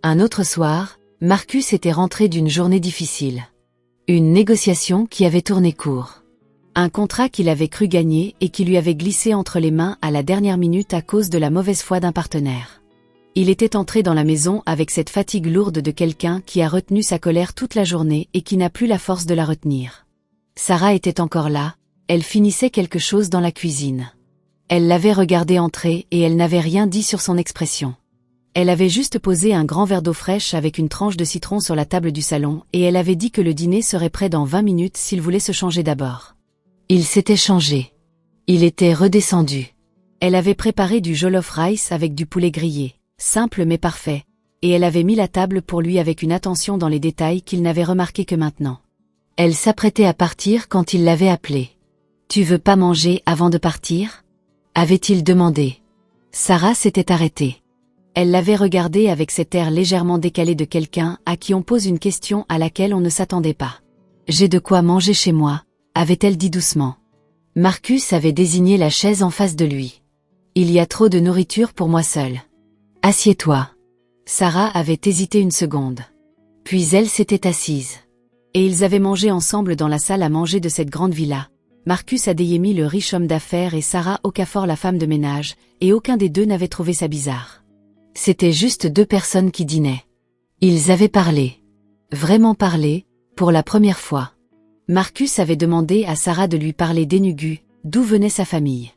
Un autre soir, Marcus était rentré d'une journée difficile. Une négociation qui avait tourné court. Un contrat qu'il avait cru gagner et qui lui avait glissé entre les mains à la dernière minute à cause de la mauvaise foi d'un partenaire. Il était entré dans la maison avec cette fatigue lourde de quelqu'un qui a retenu sa colère toute la journée et qui n'a plus la force de la retenir. Sarah était encore là, elle finissait quelque chose dans la cuisine. Elle l'avait regardé entrer et elle n'avait rien dit sur son expression. Elle avait juste posé un grand verre d'eau fraîche avec une tranche de citron sur la table du salon et elle avait dit que le dîner serait prêt dans 20 minutes s'il voulait se changer d'abord. Il s'était changé. Il était redescendu. Elle avait préparé du jollof rice avec du poulet grillé, simple mais parfait, et elle avait mis la table pour lui avec une attention dans les détails qu'il n'avait remarqué que maintenant. Elle s'apprêtait à partir quand il l'avait appelé. « Tu veux pas manger avant de partir ?» avait-il demandé. Sarah s'était arrêtée. Elle l'avait regardé avec cet air légèrement décalé de quelqu'un à qui on pose une question à laquelle on ne s'attendait pas. « J'ai de quoi manger chez moi », avait-elle dit doucement. Marcus avait désigné la chaise en face de lui. « Il y a trop de nourriture pour moi seule. Assieds-toi. » Sarah avait hésité une seconde. Puis elle s'était assise. Et ils avaient mangé ensemble dans la salle à manger de cette grande villa. Marcus Adeyemi le riche homme d'affaires et Sarah Okafor la femme de ménage, et aucun des deux n'avait trouvé ça bizarre. C'était juste deux personnes qui dînaient. Ils avaient parlé. Vraiment parlé, pour la première fois. Marcus avait demandé à Sarah de lui parler d'Enugu, d'où venait sa famille.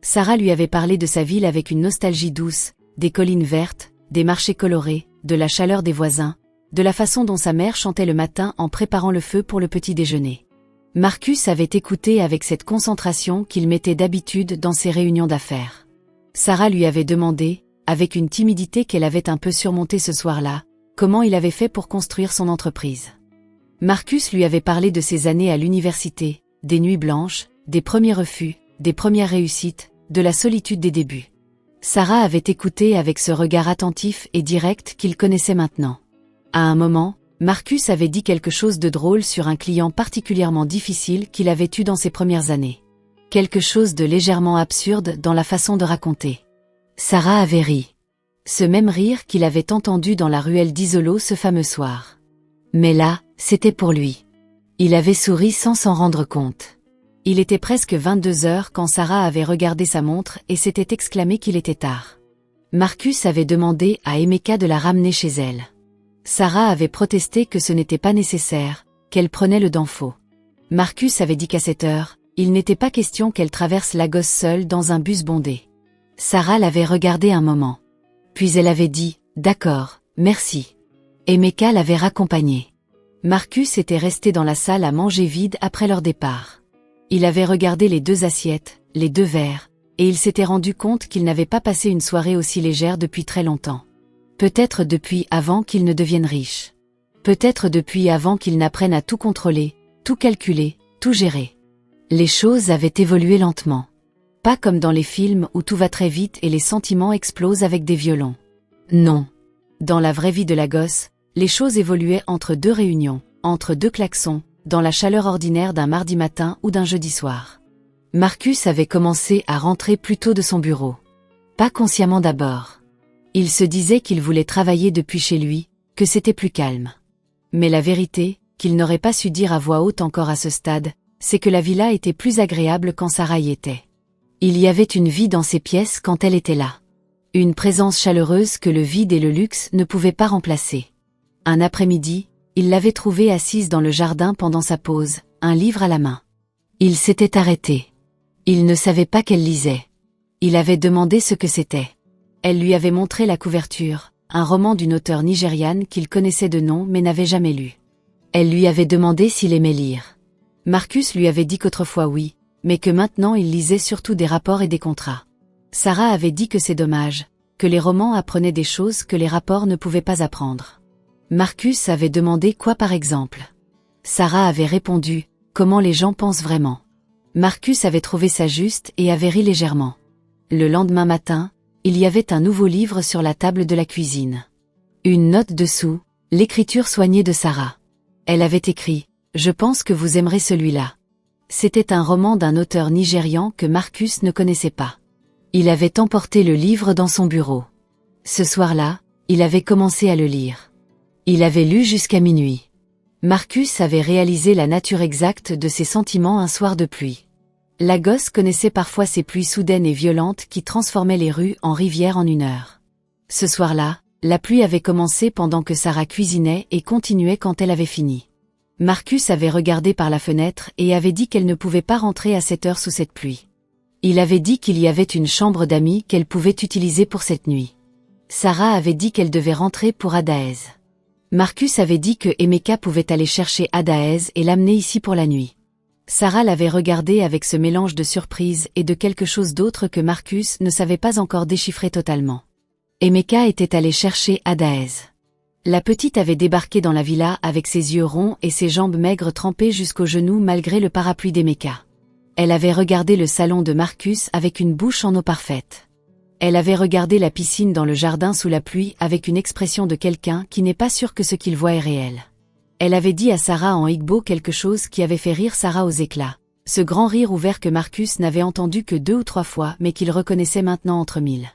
Sarah lui avait parlé de sa ville avec une nostalgie douce, des collines vertes, des marchés colorés, de la chaleur des voisins, de la façon dont sa mère chantait le matin en préparant le feu pour le petit déjeuner. Marcus avait écouté avec cette concentration qu'il mettait d'habitude dans ses réunions d'affaires. Sarah lui avait demandé, avec une timidité qu'elle avait un peu surmontée ce soir-là, comment il avait fait pour construire son entreprise. Marcus lui avait parlé de ses années à l'université, des nuits blanches, des premiers refus, des premières réussites, de la solitude des débuts. Sarah avait écouté avec ce regard attentif et direct qu'il connaissait maintenant. À un moment, Marcus avait dit quelque chose de drôle sur un client particulièrement difficile qu'il avait eu dans ses premières années. Quelque chose de légèrement absurde dans la façon de raconter. Sarah avait ri. Ce même rire qu'il avait entendu dans la ruelle d'Isolo ce fameux soir. Mais là, c'était pour lui. Il avait souri sans s'en rendre compte. Il était presque 22 heures quand Sarah avait regardé sa montre et s'était exclamé qu'il était tard. Marcus avait demandé à Emeka de la ramener chez elle. Sarah avait protesté que ce n'était pas nécessaire, qu'elle prenait le Danfo. Marcus avait dit qu'à cette heure, il n'était pas question qu'elle traverse Lagos seule dans un bus bondé. Sarah l'avait regardé un moment. Puis elle avait dit « D'accord, merci ». Emeka l'avait raccompagnée. Marcus était resté dans la salle à manger vide après leur départ. Il avait regardé les deux assiettes, les deux verres, et il s'était rendu compte qu'il n'avait pas passé une soirée aussi légère depuis très longtemps. Peut-être depuis avant qu'il ne devienne riche. Peut-être depuis avant qu'il n'apprenne à tout contrôler, tout calculer, tout gérer. Les choses avaient évolué lentement. Pas comme dans les films où tout va très vite et les sentiments explosent avec des violons. Non. Dans la vraie vie de Lagos, les choses évoluaient entre deux réunions, entre deux klaxons, dans la chaleur ordinaire d'un mardi matin ou d'un jeudi soir. Marcus avait commencé à rentrer plus tôt de son bureau. Pas consciemment d'abord. Il se disait qu'il voulait travailler depuis chez lui, que c'était plus calme. Mais la vérité, qu'il n'aurait pas su dire à voix haute encore à ce stade, c'est que la villa était plus agréable quand Sarah y était. Il y avait une vie dans ces pièces quand elle était là. Une présence chaleureuse que le vide et le luxe ne pouvaient pas remplacer. Un après-midi, il l'avait trouvée assise dans le jardin pendant sa pause, un livre à la main. Il s'était arrêté. Il ne savait pas qu'elle lisait. Il avait demandé ce que c'était. Elle lui avait montré la couverture, un roman d'une auteure nigériane qu'il connaissait de nom mais n'avait jamais lu. Elle lui avait demandé s'il aimait lire. Marcus lui avait dit qu'autrefois oui, mais que maintenant il lisait surtout des rapports et des contrats. Sarah avait dit que c'est dommage, que les romans apprenaient des choses que les rapports ne pouvaient pas apprendre. Marcus avait demandé quoi par exemple. Sarah avait répondu, comment les gens pensent vraiment. Marcus avait trouvé ça juste et avait ri légèrement. Le lendemain matin, il y avait un nouveau livre sur la table de la cuisine. Une note dessous, l'écriture soignée de Sarah. Elle avait écrit « Je pense que vous aimerez celui-là ». C'était un roman d'un auteur nigérian que Marcus ne connaissait pas. Il avait emporté le livre dans son bureau. Ce soir-là, il avait commencé à le lire. Il avait lu jusqu'à minuit. Marcus avait réalisé la nature exacte de ses sentiments un soir de pluie. La gosse connaissait parfois ces pluies soudaines et violentes qui transformaient les rues en rivières en une heure. Ce soir-là, la pluie avait commencé pendant que Sarah cuisinait et continuait quand elle avait fini. Marcus avait regardé par la fenêtre et avait dit qu'elle ne pouvait pas rentrer à cette heure sous cette pluie. Il avait dit qu'il y avait une chambre d'amis qu'elle pouvait utiliser pour cette nuit. Sarah avait dit qu'elle devait rentrer pour Adaez. Marcus avait dit que Emeka pouvait aller chercher Adaez et l'amener ici pour la nuit. Sarah l'avait regardé avec ce mélange de surprise et de quelque chose d'autre que Marcus ne savait pas encore déchiffrer totalement. Emeka était allé chercher Adaez. La petite avait débarqué dans la villa avec ses yeux ronds et ses jambes maigres trempées jusqu'aux genoux malgré le parapluie d'Emeka. Elle avait regardé le salon de Marcus avec une bouche en eau parfaite. Elle avait regardé la piscine dans le jardin sous la pluie avec une expression de quelqu'un qui n'est pas sûr que ce qu'il voit est réel. Elle avait dit à Sarah en igbo quelque chose qui avait fait rire Sarah aux éclats. Ce grand rire ouvert que Marcus n'avait entendu que 2 ou 3 fois mais qu'il reconnaissait maintenant entre 1000.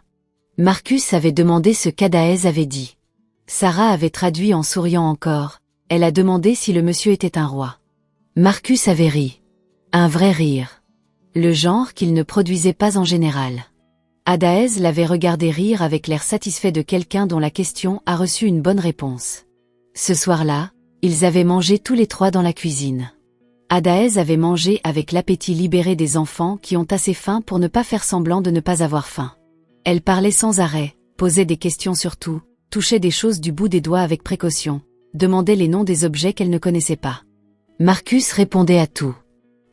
Marcus avait demandé ce qu'Adaez avait dit. Sarah avait traduit en souriant encore. Elle a demandé si le monsieur était un roi. Marcus avait ri. Un vrai rire. Le genre qu'il ne produisait pas en général. Adaez l'avait regardé rire avec l'air satisfait de quelqu'un dont la question a reçu une bonne réponse. Ce soir-là, ils avaient mangé tous les 3 dans la cuisine. Adaez avait mangé avec l'appétit libéré des enfants qui ont assez faim pour ne pas faire semblant de ne pas avoir faim. Elle parlait sans arrêt, posait des questions sur tout, touchait des choses du bout des doigts avec précaution, demandait les noms des objets qu'elle ne connaissait pas. Marcus répondait à tout.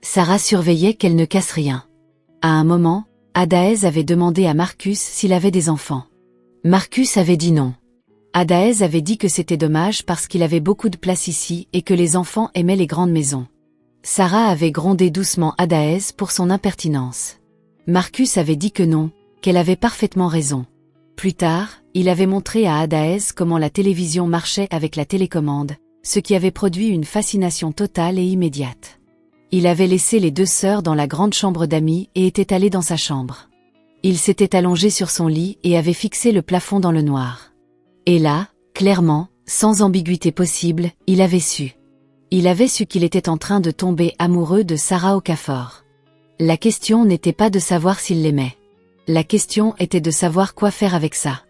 Sarah surveillait qu'elle ne casse rien. À un moment, Adaez avait demandé à Marcus s'il avait des enfants. Marcus avait dit non. Adaez avait dit que c'était dommage parce qu'il avait beaucoup de place ici et que les enfants aimaient les grandes maisons. Sarah avait grondé doucement Adaez pour son impertinence. Marcus avait dit que non, qu'elle avait parfaitement raison. Plus tard, il avait montré à Adaez comment la télévision marchait avec la télécommande, ce qui avait produit une fascination totale et immédiate. Il avait laissé les 2 sœurs dans la grande chambre d'amis et était allé dans sa chambre. Il s'était allongé sur son lit et avait fixé le plafond dans le noir. Et là, clairement, sans ambiguïté possible, il avait su. Il avait su qu'il était en train de tomber amoureux de Sarah Okafor. La question n'était pas de savoir s'il l'aimait. La question était de savoir quoi faire avec ça.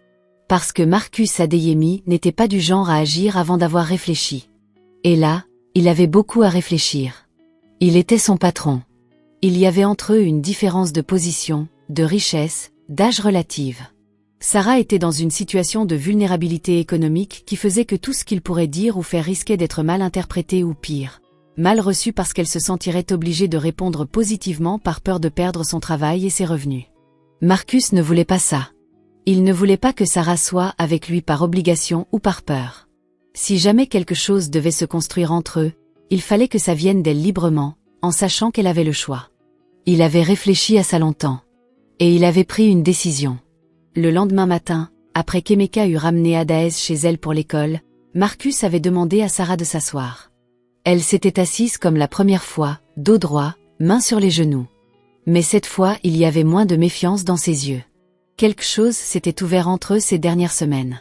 Parce que Marcus Adeyemi n'était pas du genre à agir avant d'avoir réfléchi. Et là, il avait beaucoup à réfléchir. Il était son patron. Il y avait entre eux une différence de position, de richesse, d'âge relative. Sarah était dans une situation de vulnérabilité économique qui faisait que tout ce qu'il pourrait dire ou faire risquait d'être mal interprété ou pire, mal reçu parce qu'elle se sentirait obligée de répondre positivement par peur de perdre son travail et ses revenus. Marcus ne voulait pas ça. Il ne voulait pas que Sarah soit avec lui par obligation ou par peur. Si jamais quelque chose devait se construire entre eux, il fallait que ça vienne d'elle librement, en sachant qu'elle avait le choix. Il avait réfléchi à ça longtemps. Et il avait pris une décision. Le lendemain matin, après qu'Emeka eut ramené Adaez chez elle pour l'école, Marcus avait demandé à Sarah de s'asseoir. Elle s'était assise comme la première fois, dos droit, mains sur les genoux. Mais cette fois il y avait moins de méfiance dans ses yeux. Quelque chose s'était ouvert entre eux ces dernières semaines.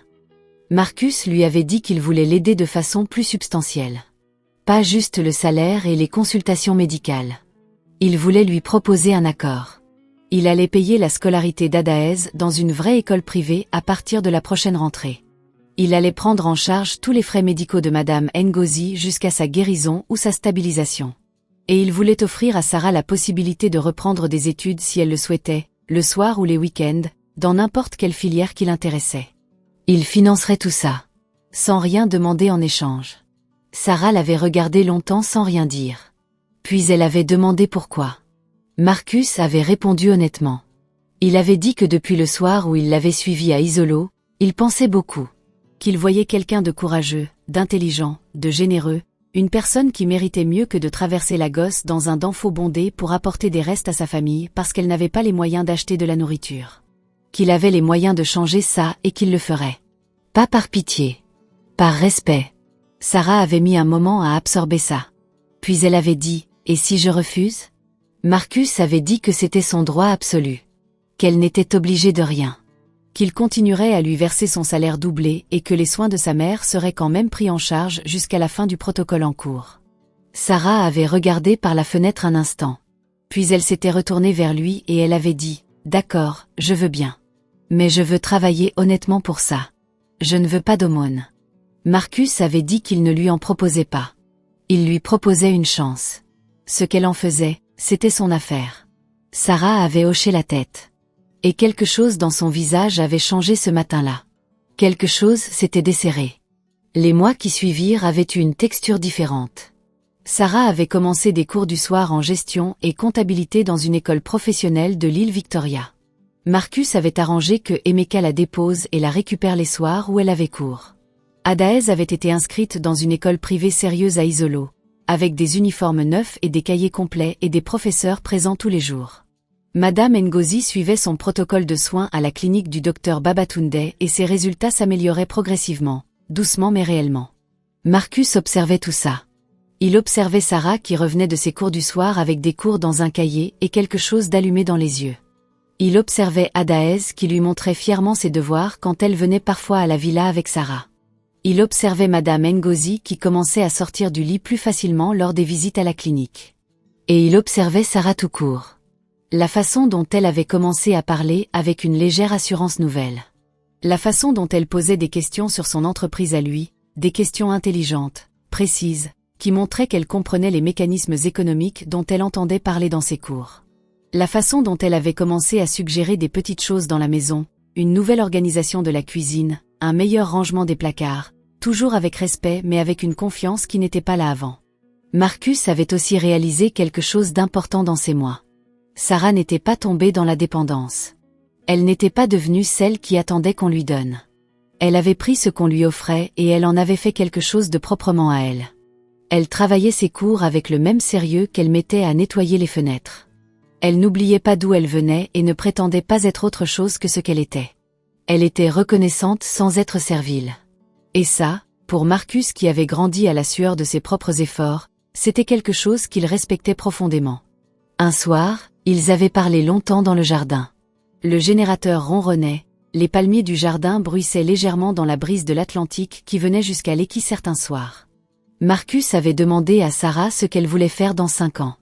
Marcus lui avait dit qu'il voulait l'aider de façon plus substantielle. Pas juste le salaire et les consultations médicales. Il voulait lui proposer un accord. Il allait payer la scolarité d'Adaez dans une vraie école privée à partir de la prochaine rentrée. Il allait prendre en charge tous les frais médicaux de Madame Ngozi jusqu'à sa guérison ou sa stabilisation. Et il voulait offrir à Sarah la possibilité de reprendre des études si elle le souhaitait, le soir ou les week-ends, dans n'importe quelle filière qui l'intéressait. Il financerait tout ça, sans rien demander en échange. Sarah l'avait regardé longtemps sans rien dire. Puis elle avait demandé pourquoi. Marcus avait répondu honnêtement. Il avait dit que depuis le soir où il l'avait suivi à Isolo, il pensait beaucoup. Qu'il voyait quelqu'un de courageux, d'intelligent, de généreux, une personne qui méritait mieux que de traverser la Gosse dans un danfo bondé pour apporter des restes à sa famille parce qu'elle n'avait pas les moyens d'acheter de la nourriture. Qu'il avait les moyens de changer ça et qu'il le ferait. Pas par pitié. Par respect. Sarah avait mis un moment à absorber ça. Puis elle avait dit, « Et si je refuse ?» Marcus avait dit que c'était son droit absolu. Qu'elle n'était obligée de rien. Qu'il continuerait à lui verser son salaire doublé et que les soins de sa mère seraient quand même pris en charge jusqu'à la fin du protocole en cours. Sarah avait regardé par la fenêtre un instant. Puis elle s'était retournée vers lui et elle avait dit, « D'accord, je veux bien. Mais je veux travailler honnêtement pour ça. Je ne veux pas d'aumône. » Marcus avait dit qu'il ne lui en proposait pas. Il lui proposait une chance. Ce qu'elle en faisait, c'était son affaire. Sarah avait hoché la tête. Et quelque chose dans son visage avait changé ce matin-là. Quelque chose s'était desserré. Les mois qui suivirent avaient eu une texture différente. Sarah avait commencé des cours du soir en gestion et comptabilité dans une école professionnelle de l'île Victoria. Marcus avait arrangé que Emeka la dépose et la récupère les soirs où elle avait cours. Adaez avait été inscrite dans une école privée sérieuse à Isolo, avec des uniformes neufs et des cahiers complets et des professeurs présents tous les jours. Madame Ngozi suivait son protocole de soins à la clinique du docteur Babatunde et ses résultats s'amélioraient progressivement, doucement mais réellement. Marcus observait tout ça. Il observait Sarah qui revenait de ses cours du soir avec des cours dans un cahier et quelque chose d'allumé dans les yeux. Il observait Adaez qui lui montrait fièrement ses devoirs quand elle venait parfois à la villa avec Sarah. Il observait Madame Ngozi qui commençait à sortir du lit plus facilement lors des visites à la clinique. Et il observait Sarah tout court. La façon dont elle avait commencé à parler avec une légère assurance nouvelle. La façon dont elle posait des questions sur son entreprise à lui, des questions intelligentes, précises, qui montraient qu'elle comprenait les mécanismes économiques dont elle entendait parler dans ses cours. La façon dont elle avait commencé à suggérer des petites choses dans la maison, une nouvelle organisation de la cuisine, un meilleur rangement des placards, toujours avec respect mais avec une confiance qui n'était pas là avant. Marcus avait aussi réalisé quelque chose d'important dans ces mois. Sarah n'était pas tombée dans la dépendance. Elle n'était pas devenue celle qui attendait qu'on lui donne. Elle avait pris ce qu'on lui offrait et elle en avait fait quelque chose de proprement à elle. Elle travaillait ses cours avec le même sérieux qu'elle mettait à nettoyer les fenêtres. Elle n'oubliait pas d'où elle venait et ne prétendait pas être autre chose que ce qu'elle était. Elle était reconnaissante sans être servile. Et ça, pour Marcus qui avait grandi à la sueur de ses propres efforts, c'était quelque chose qu'il respectait profondément. Un soir, ils avaient parlé longtemps dans le jardin. Le générateur ronronnait, les palmiers du jardin bruissaient légèrement dans la brise de l'Atlantique qui venait jusqu'à l'Équis certains soirs. Marcus avait demandé à Sarah ce qu'elle voulait faire dans 5 ans.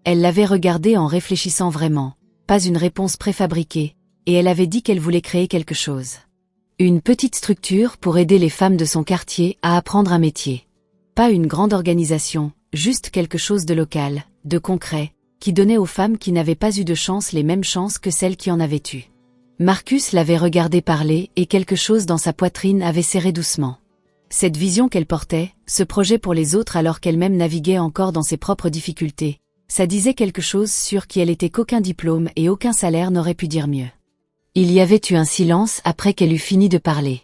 Elle l'avait regardé en réfléchissant vraiment, pas une réponse préfabriquée, et elle avait dit qu'elle voulait créer quelque chose. Une petite structure pour aider les femmes de son quartier à apprendre un métier. Pas une grande organisation, juste quelque chose de local, de concret, qui donnait aux femmes qui n'avaient pas eu de chance les mêmes chances que celles qui en avaient eu. Marcus l'avait regardé parler et quelque chose dans sa poitrine avait serré doucement. Cette vision qu'elle portait, ce projet pour les autres alors qu'elle-même naviguait encore dans ses propres difficultés, ça disait quelque chose sur qui elle était qu'aucun diplôme et aucun salaire n'aurait pu dire mieux. Il y avait eu un silence après qu'elle eut fini de parler.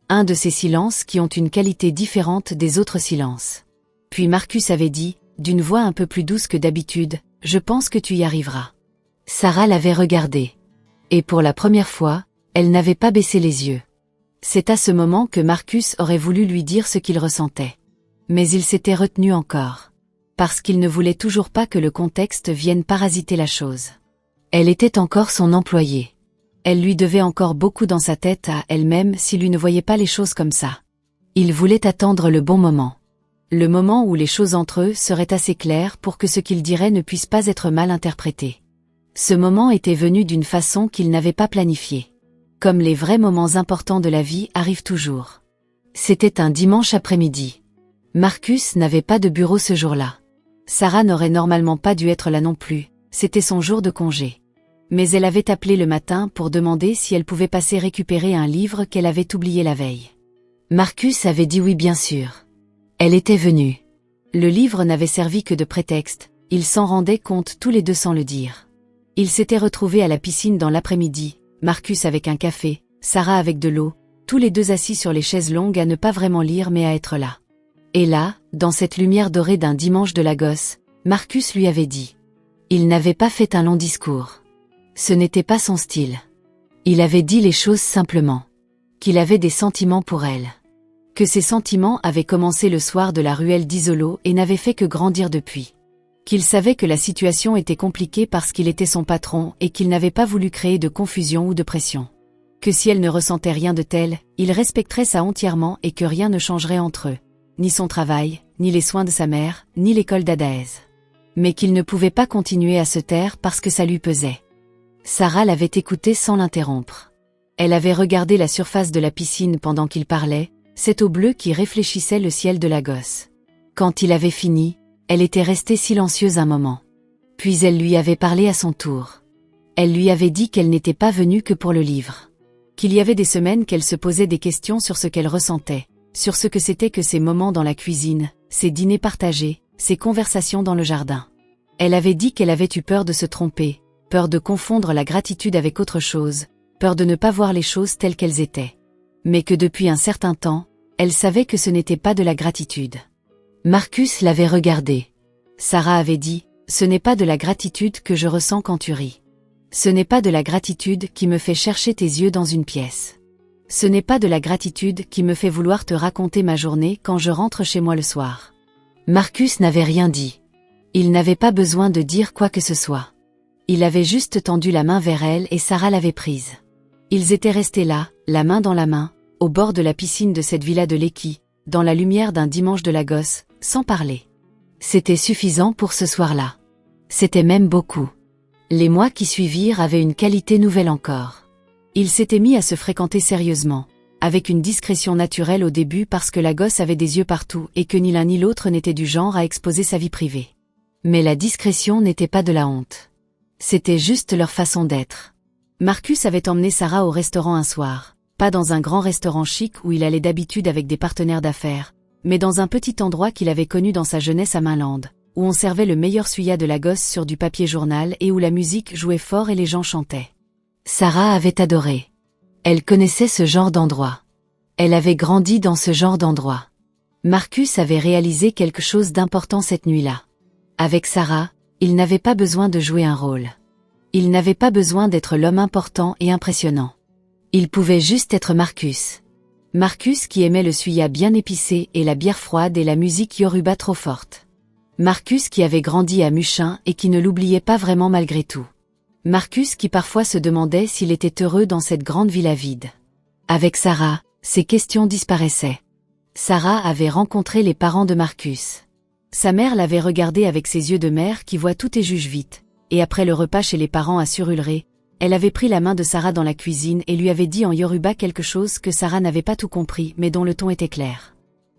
Un de ces silences qui ont une qualité différente des autres silences. Puis Marcus avait dit, d'une voix un peu plus douce que d'habitude, « Je pense que tu y arriveras. » Sarah l'avait regardé. Et pour la première fois, elle n'avait pas baissé les yeux. C'est à ce moment que Marcus aurait voulu lui dire ce qu'il ressentait. Mais il s'était retenu encore. Parce qu'il ne voulait toujours pas que le contexte vienne parasiter la chose. Elle était encore son employée. Elle lui devait encore beaucoup dans sa tête à elle-même s'il lui ne voyait pas les choses comme ça. Il voulait attendre le bon moment. Le moment où les choses entre eux seraient assez claires pour que ce qu'il dirait ne puisse pas être mal interprété. Ce moment était venu d'une façon qu'il n'avait pas planifiée. Comme les vrais moments importants de la vie arrivent toujours. C'était un dimanche après-midi. Marcus n'avait pas de bureau ce jour-là. Sarah n'aurait normalement pas dû être là non plus, c'était son jour de congé. Mais elle avait appelé le matin pour demander si elle pouvait passer récupérer un livre qu'elle avait oublié la veille. Marcus avait dit oui bien sûr. Elle était venue. Le livre n'avait servi que de prétexte, ils s'en rendaient compte tous les deux sans le dire. Ils s'étaient retrouvés à la piscine dans l'après-midi, Marcus avec un café, Sarah avec de l'eau, tous les deux assis sur les chaises longues à ne pas vraiment lire mais à être là. Et là, dans cette lumière dorée d'un dimanche de Lagos, Marcus lui avait dit. Il n'avait pas fait un long discours. Ce n'était pas son style. Il avait dit les choses simplement. Qu'il avait des sentiments pour elle. Que ces sentiments avaient commencé le soir de la ruelle d'Isolo et n'avaient fait que grandir depuis. Qu'il savait que la situation était compliquée parce qu'il était son patron et qu'il n'avait pas voulu créer de confusion ou de pression. Que si elle ne ressentait rien de tel, il respecterait ça entièrement et que rien ne changerait entre eux. Ni son travail, ni les soins de sa mère, ni l'école d'Adaez. Mais qu'il ne pouvait pas continuer à se taire parce que ça lui pesait. Sarah l'avait écouté sans l'interrompre. Elle avait regardé la surface de la piscine pendant qu'il parlait, cette eau bleue qui réfléchissait le ciel de Lagos. Quand il avait fini, elle était restée silencieuse un moment. Puis elle lui avait parlé à son tour. Elle lui avait dit qu'elle n'était pas venue que pour le livre. Qu'il y avait des semaines qu'elle se posait des questions sur ce qu'elle ressentait, sur ce que c'était que ces moments dans la cuisine, ces dîners partagés, ces conversations dans le jardin. Elle avait dit qu'elle avait eu peur de se tromper, peur de confondre la gratitude avec autre chose, peur de ne pas voir les choses telles qu'elles étaient. Mais que depuis un certain temps, elle savait que ce n'était pas de la gratitude. Marcus l'avait regardée. Sarah avait dit, « Ce n'est pas de la gratitude que je ressens quand tu ris. Ce n'est pas de la gratitude qui me fait chercher tes yeux dans une pièce. Ce n'est pas de la gratitude qui me fait vouloir te raconter ma journée quand je rentre chez moi le soir. » Marcus n'avait rien dit. Il n'avait pas besoin de dire quoi que ce soit. Il avait juste tendu la main vers elle et Sarah l'avait prise. Ils étaient restés là, la main dans la main, au bord de la piscine de cette villa de Lekki, dans la lumière d'un dimanche de Lagos, sans parler. C'était suffisant pour ce soir-là. C'était même beaucoup. Les mois qui suivirent avaient une qualité nouvelle encore. Ils s'étaient mis à se fréquenter sérieusement, avec une discrétion naturelle au début parce que Lagos avait des yeux partout et que ni l'un ni l'autre n'était du genre à exposer sa vie privée. Mais la discrétion n'était pas de la honte. C'était juste leur façon d'être. Marcus avait emmené Sarah au restaurant un soir, pas dans un grand restaurant chic où il allait d'habitude avec des partenaires d'affaires, mais dans un petit endroit qu'il avait connu dans sa jeunesse à Mainland, où on servait le meilleur suya de Lagos sur du papier journal et où la musique jouait fort et les gens chantaient. Sarah avait adoré. Elle connaissait ce genre d'endroit. Elle avait grandi dans ce genre d'endroit. Marcus avait réalisé quelque chose d'important cette nuit-là. Avec Sarah, il n'avait pas besoin de jouer un rôle. Il n'avait pas besoin d'être l'homme important et impressionnant. Il pouvait juste être Marcus. Marcus qui aimait le suya bien épicé et la bière froide et la musique yoruba trop forte. Marcus qui avait grandi à Mushin et qui ne l'oubliait pas vraiment malgré tout. Marcus qui parfois se demandait s'il était heureux dans cette grande villa vide. Avec Sarah, ces questions disparaissaient. Sarah avait rencontré les parents de Marcus. Sa mère l'avait regardé avec ses yeux de mère qui voit tout et juge vite, et après le repas chez les parents à Surulré, elle avait pris la main de Sarah dans la cuisine et lui avait dit en yoruba quelque chose que Sarah n'avait pas tout compris mais dont le ton était clair.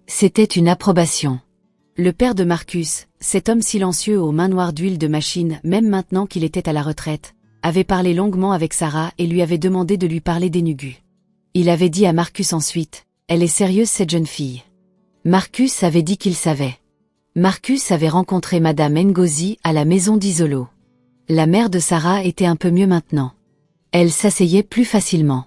C'était une approbation. Le père de Marcus, cet homme silencieux aux mains noires d'huile de machine même maintenant qu'il était à la retraite, avait parlé longuement avec Sarah et lui avait demandé de lui parler d'Enugu. Il avait dit à Marcus ensuite, « Elle est sérieuse cette jeune fille. » Marcus avait dit qu'il savait. Marcus avait rencontré Madame Ngozi à la maison d'Isolo. La mère de Sarah était un peu mieux maintenant. Elle s'asseyait plus facilement.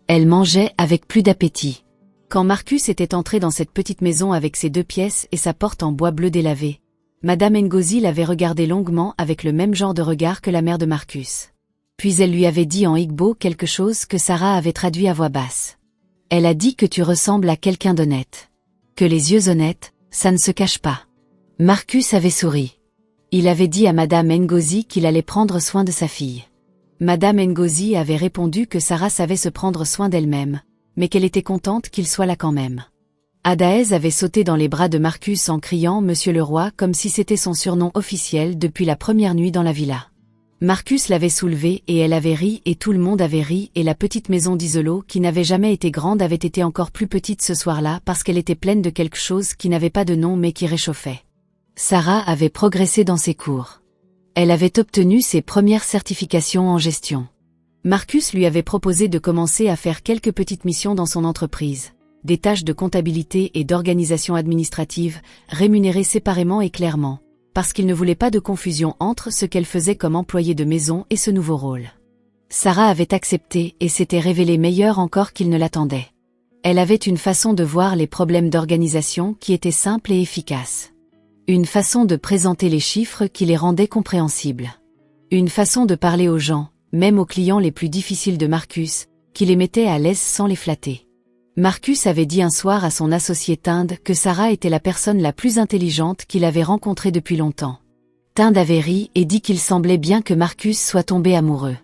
Elle mangeait avec plus d'appétit. Quand Marcus était entré dans cette petite maison avec ses 2 pièces et sa porte en bois bleu délavé, Madame Ngozi l'avait regardé longuement avec le même genre de regard que la mère de Marcus. Puis elle lui avait dit en igbo quelque chose que Sarah avait traduit à voix basse. Elle a dit que tu ressembles à quelqu'un d'honnête. Que les yeux honnêtes, ça ne se cache pas. Marcus avait souri. Il avait dit à Madame Ngozi qu'il allait prendre soin de sa fille. Madame Ngozi avait répondu que Sarah savait se prendre soin d'elle-même, mais qu'elle était contente qu'il soit là quand même. Adaez avait sauté dans les bras de Marcus en criant « Monsieur le roi » comme si c'était son surnom officiel depuis la première nuit dans la villa. Marcus l'avait soulevée et elle avait ri et tout le monde avait ri et la petite maison d'Isolo qui n'avait jamais été grande avait été encore plus petite ce soir-là parce qu'elle était pleine de quelque chose qui n'avait pas de nom mais qui réchauffait. Sarah avait progressé dans ses cours. Elle avait obtenu ses premières certifications en gestion. Marcus lui avait proposé de commencer à faire quelques petites missions dans son entreprise, des tâches de comptabilité et d'organisation administrative, rémunérées séparément et clairement, parce qu'il ne voulait pas de confusion entre ce qu'elle faisait comme employée de maison et ce nouveau rôle. Sarah avait accepté et s'était révélée meilleure encore qu'il ne l'attendait. Elle avait une façon de voir les problèmes d'organisation qui était simple et efficace. Une façon de présenter les chiffres qui les rendait compréhensibles. Une façon de parler aux gens, même aux clients les plus difficiles de Marcus, qui les mettait à l'aise sans les flatter. Marcus avait dit un soir à son associé Tind que Sarah était la personne la plus intelligente qu'il avait rencontrée depuis longtemps. Tind avait ri et dit qu'il semblait bien que Marcus soit tombé amoureux.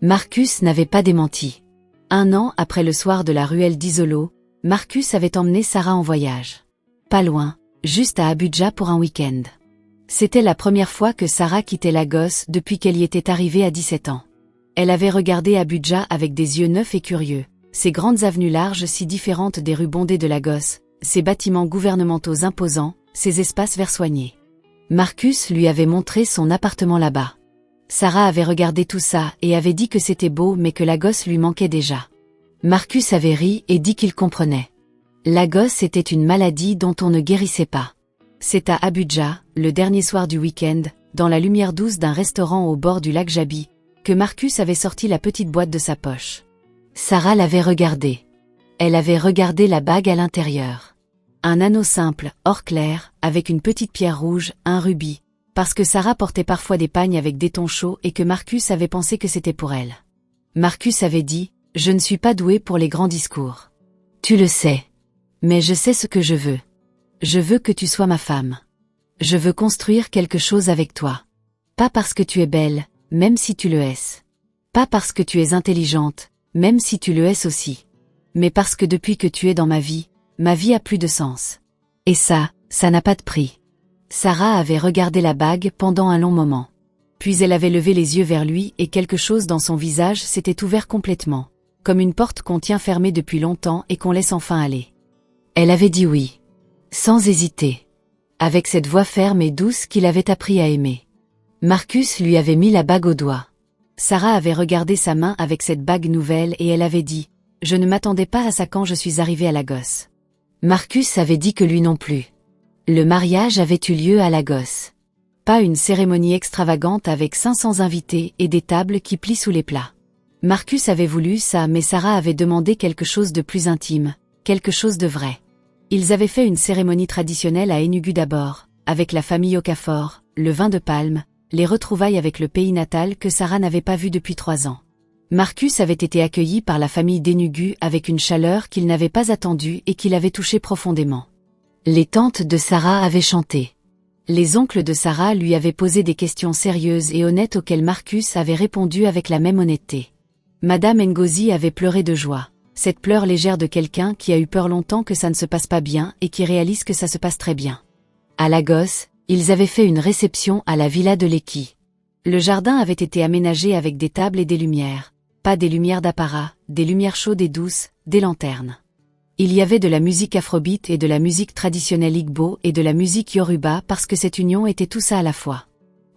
Marcus n'avait pas démenti. 1 an après le soir de la ruelle d'Isolo, Marcus avait emmené Sarah en voyage. Pas loin, juste à Abuja pour un week-end. C'était la première fois que Sarah quittait Lagos depuis qu'elle y était arrivée à 17 ans. Elle avait regardé Abuja avec des yeux neufs et curieux, ces grandes avenues larges si différentes des rues bondées de Lagos, ces bâtiments gouvernementaux imposants, ces espaces verts soignés. Marcus lui avait montré son appartement là-bas. Sarah avait regardé tout ça et avait dit que c'était beau mais que Lagos lui manquait déjà. Marcus avait ri et dit qu'il comprenait. Lagos était une maladie dont on ne guérissait pas. C'est à Abuja, le dernier soir du week-end, dans la lumière douce d'un restaurant au bord du lac Jabi, que Marcus avait sorti la petite boîte de sa poche. Sarah l'avait regardé. Elle avait regardé la bague à l'intérieur. Un anneau simple, or clair, avec une petite pierre rouge, un rubis, parce que Sarah portait parfois des pagnes avec des tons chauds et que Marcus avait pensé que c'était pour elle. Marcus avait dit, « Je ne suis pas doué pour les grands discours. Tu le sais. Mais je sais ce que je veux. Je veux que tu sois ma femme. Je veux construire quelque chose avec toi. Pas parce que tu es belle, même si tu le es. Pas parce que tu es intelligente, même si tu le es aussi. Mais parce que depuis que tu es dans ma vie a plus de sens. Et ça n'a pas de prix. » Sarah avait regardé la bague pendant un long moment. Puis elle avait levé les yeux vers lui et quelque chose dans son visage s'était ouvert complètement, comme une porte qu'on tient fermée depuis longtemps et qu'on laisse enfin aller. Elle avait dit oui. Sans hésiter. Avec cette voix ferme et douce qu'il avait appris à aimer. Marcus lui avait mis la bague au doigt. Sarah avait regardé sa main avec cette bague nouvelle et elle avait dit « Je ne m'attendais pas à ça quand je suis arrivée à Lagos. » Marcus avait dit que lui non plus. Le mariage avait eu lieu à Lagos. Pas une cérémonie extravagante avec 500 invités et des tables qui plient sous les plats. Marcus avait voulu ça mais Sarah avait demandé quelque chose de plus intime, quelque chose de vrai. Ils avaient fait une cérémonie traditionnelle à Enugu d'abord, avec la famille Okafor, le vin de palme, les retrouvailles avec le pays natal que Sarah n'avait pas vu depuis 3 ans. Marcus avait été accueilli par la famille d'Enugu avec une chaleur qu'il n'avait pas attendue et qui l'avait touché profondément. Les tantes de Sarah avaient chanté. Les oncles de Sarah lui avaient posé des questions sérieuses et honnêtes auxquelles Marcus avait répondu avec la même honnêteté. Madame Ngozi avait pleuré de joie, cette pleure légère de quelqu'un qui a eu peur longtemps que ça ne se passe pas bien et qui réalise que ça se passe très bien. À Lagos, ils avaient fait une réception à la villa de Lekki. Le jardin avait été aménagé avec des tables et des lumières, pas des lumières d'apparat, des lumières chaudes et douces, des lanternes. Il y avait de la musique afrobeat et de la musique traditionnelle Igbo et de la musique Yoruba parce que cette union était tout ça à la fois.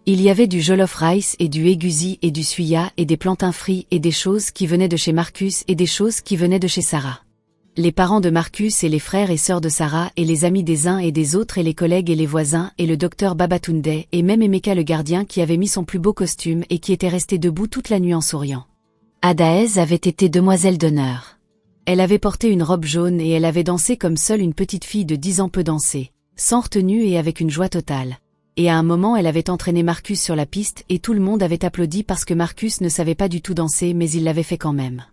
Il y avait du jollof rice et du egusi et du suya et des plantains frits et des choses qui venaient de chez Marcus et des choses qui venaient de chez Sarah. Les parents de Marcus et les frères et sœurs de Sarah et les amis des uns et des autres et les collègues et les voisins et le docteur Babatunde et même Emeka le gardien qui avait mis son plus beau costume et qui était resté debout toute la nuit en souriant. Adaez avait été demoiselle d'honneur. Elle avait porté une robe jaune et elle avait dansé comme seule une petite fille de 10 ans peut danser, sans retenue et avec une joie totale. Et à un moment elle avait entraîné Marcus sur la piste et tout le monde avait applaudi parce que Marcus ne savait pas du tout danser mais il l'avait fait quand même.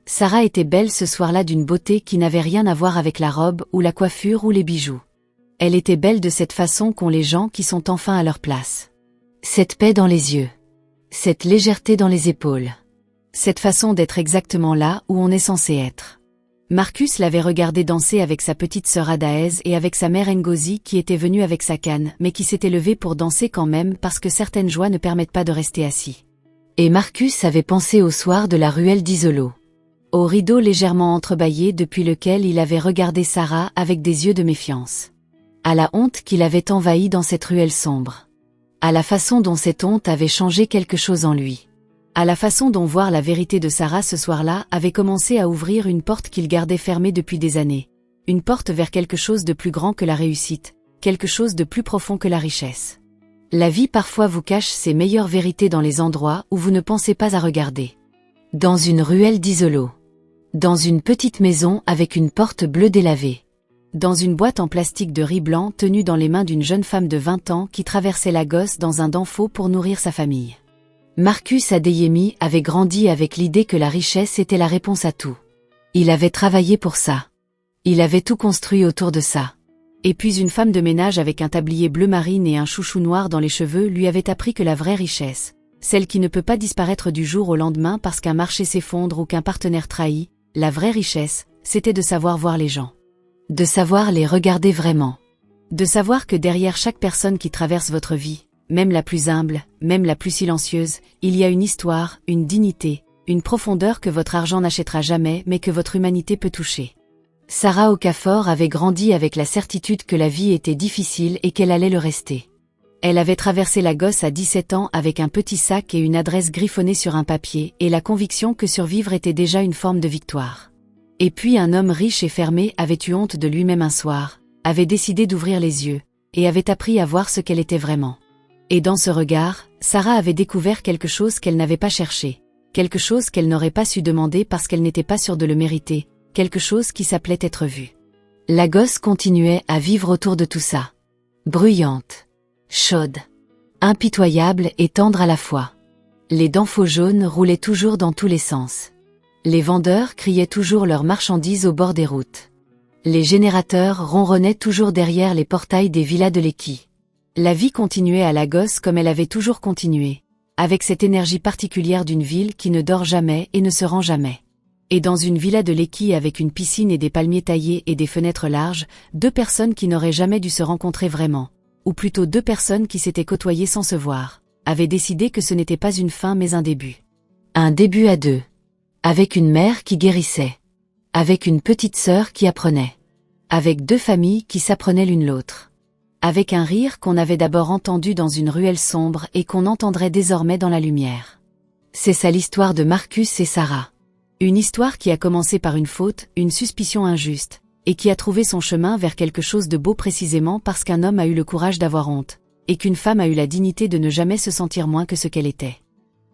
Sarah était belle ce soir-là d'une beauté qui n'avait rien à voir avec la robe ou la coiffure ou les bijoux. Elle était belle de cette façon qu'ont les gens qui sont enfin à leur place. Cette paix dans les yeux. Cette légèreté dans les épaules. Cette façon d'être exactement là où on est censé être. Marcus l'avait regardée danser avec sa petite sœur Adaez et avec sa mère Ngozi qui était venue avec sa canne mais qui s'était levée pour danser quand même parce que certaines joies ne permettent pas de rester assis. Et Marcus avait pensé au soir de la ruelle d'Isolo. Au rideau légèrement entrebâillé depuis lequel il avait regardé Sarah avec des yeux de méfiance. À la honte qu'il avait envahi dans cette ruelle sombre. À la façon dont cette honte avait changé quelque chose en lui. À la façon dont voir la vérité de Sarah ce soir-là avait commencé à ouvrir une porte qu'il gardait fermée depuis des années. Une porte vers quelque chose de plus grand que la réussite, quelque chose de plus profond que la richesse. La vie parfois vous cache ses meilleures vérités dans les endroits où vous ne pensez pas à regarder. Dans une ruelle d'Isolo. Dans une petite maison avec une porte bleue délavée. Dans une boîte en plastique de riz blanc tenue dans les mains d'une jeune femme de 20 ans qui traversait la Gosse dans un danfo pour nourrir sa famille. Marcus Adeyemi avait grandi avec l'idée que la richesse était la réponse à tout. Il avait travaillé pour ça. Il avait tout construit autour de ça. Et puis une femme de ménage avec un tablier bleu marine et un chouchou noir dans les cheveux lui avait appris que la vraie richesse, celle qui ne peut pas disparaître du jour au lendemain parce qu'un marché s'effondre ou qu'un partenaire trahit, la vraie richesse, c'était de savoir voir les gens. De savoir les regarder vraiment. De savoir que derrière chaque personne qui traverse votre vie, même la plus humble, même la plus silencieuse, il y a une histoire, une dignité, une profondeur que votre argent n'achètera jamais mais que votre humanité peut toucher. Sarah Okafor avait grandi avec la certitude que la vie était difficile et qu'elle allait le rester. Elle avait traversé la Gosse à 17 ans avec un petit sac et une adresse griffonnée sur un papier et la conviction que survivre était déjà une forme de victoire. Et puis un homme riche et fermé avait eu honte de lui-même un soir, avait décidé d'ouvrir les yeux, et avait appris à voir ce qu'elle était vraiment. Et dans ce regard, Sarah avait découvert quelque chose qu'elle n'avait pas cherché, quelque chose qu'elle n'aurait pas su demander parce qu'elle n'était pas sûre de le mériter, quelque chose qui s'appelait être vue. La Gosse continuait à vivre autour de tout ça. Bruyante, chaude, impitoyable et tendre à la fois. Les danfos jaunes roulaient toujours dans tous les sens. Les vendeurs criaient toujours leurs marchandises au bord des routes. Les générateurs ronronnaient toujours derrière les portails des villas de l'Équille. La vie continuait à la Gosse comme elle avait toujours continué, avec cette énergie particulière d'une ville qui ne dort jamais et ne se rend jamais. Et dans une villa de l'Équille avec une piscine et des palmiers taillés et des fenêtres larges, deux personnes qui n'auraient jamais dû se rencontrer vraiment, ou plutôt deux personnes qui s'étaient côtoyées sans se voir, avaient décidé que ce n'était pas une fin mais un début. Un début à deux. Avec une mère qui guérissait. Avec une petite sœur qui apprenait. Avec deux familles qui s'apprenaient l'une l'autre. Avec un rire qu'on avait d'abord entendu dans une ruelle sombre et qu'on entendrait désormais dans la lumière. C'est ça l'histoire de Marcus et Sarah. Une histoire qui a commencé par une faute, une suspicion injuste, et qui a trouvé son chemin vers quelque chose de beau précisément parce qu'un homme a eu le courage d'avoir honte, et qu'une femme a eu la dignité de ne jamais se sentir moins que ce qu'elle était.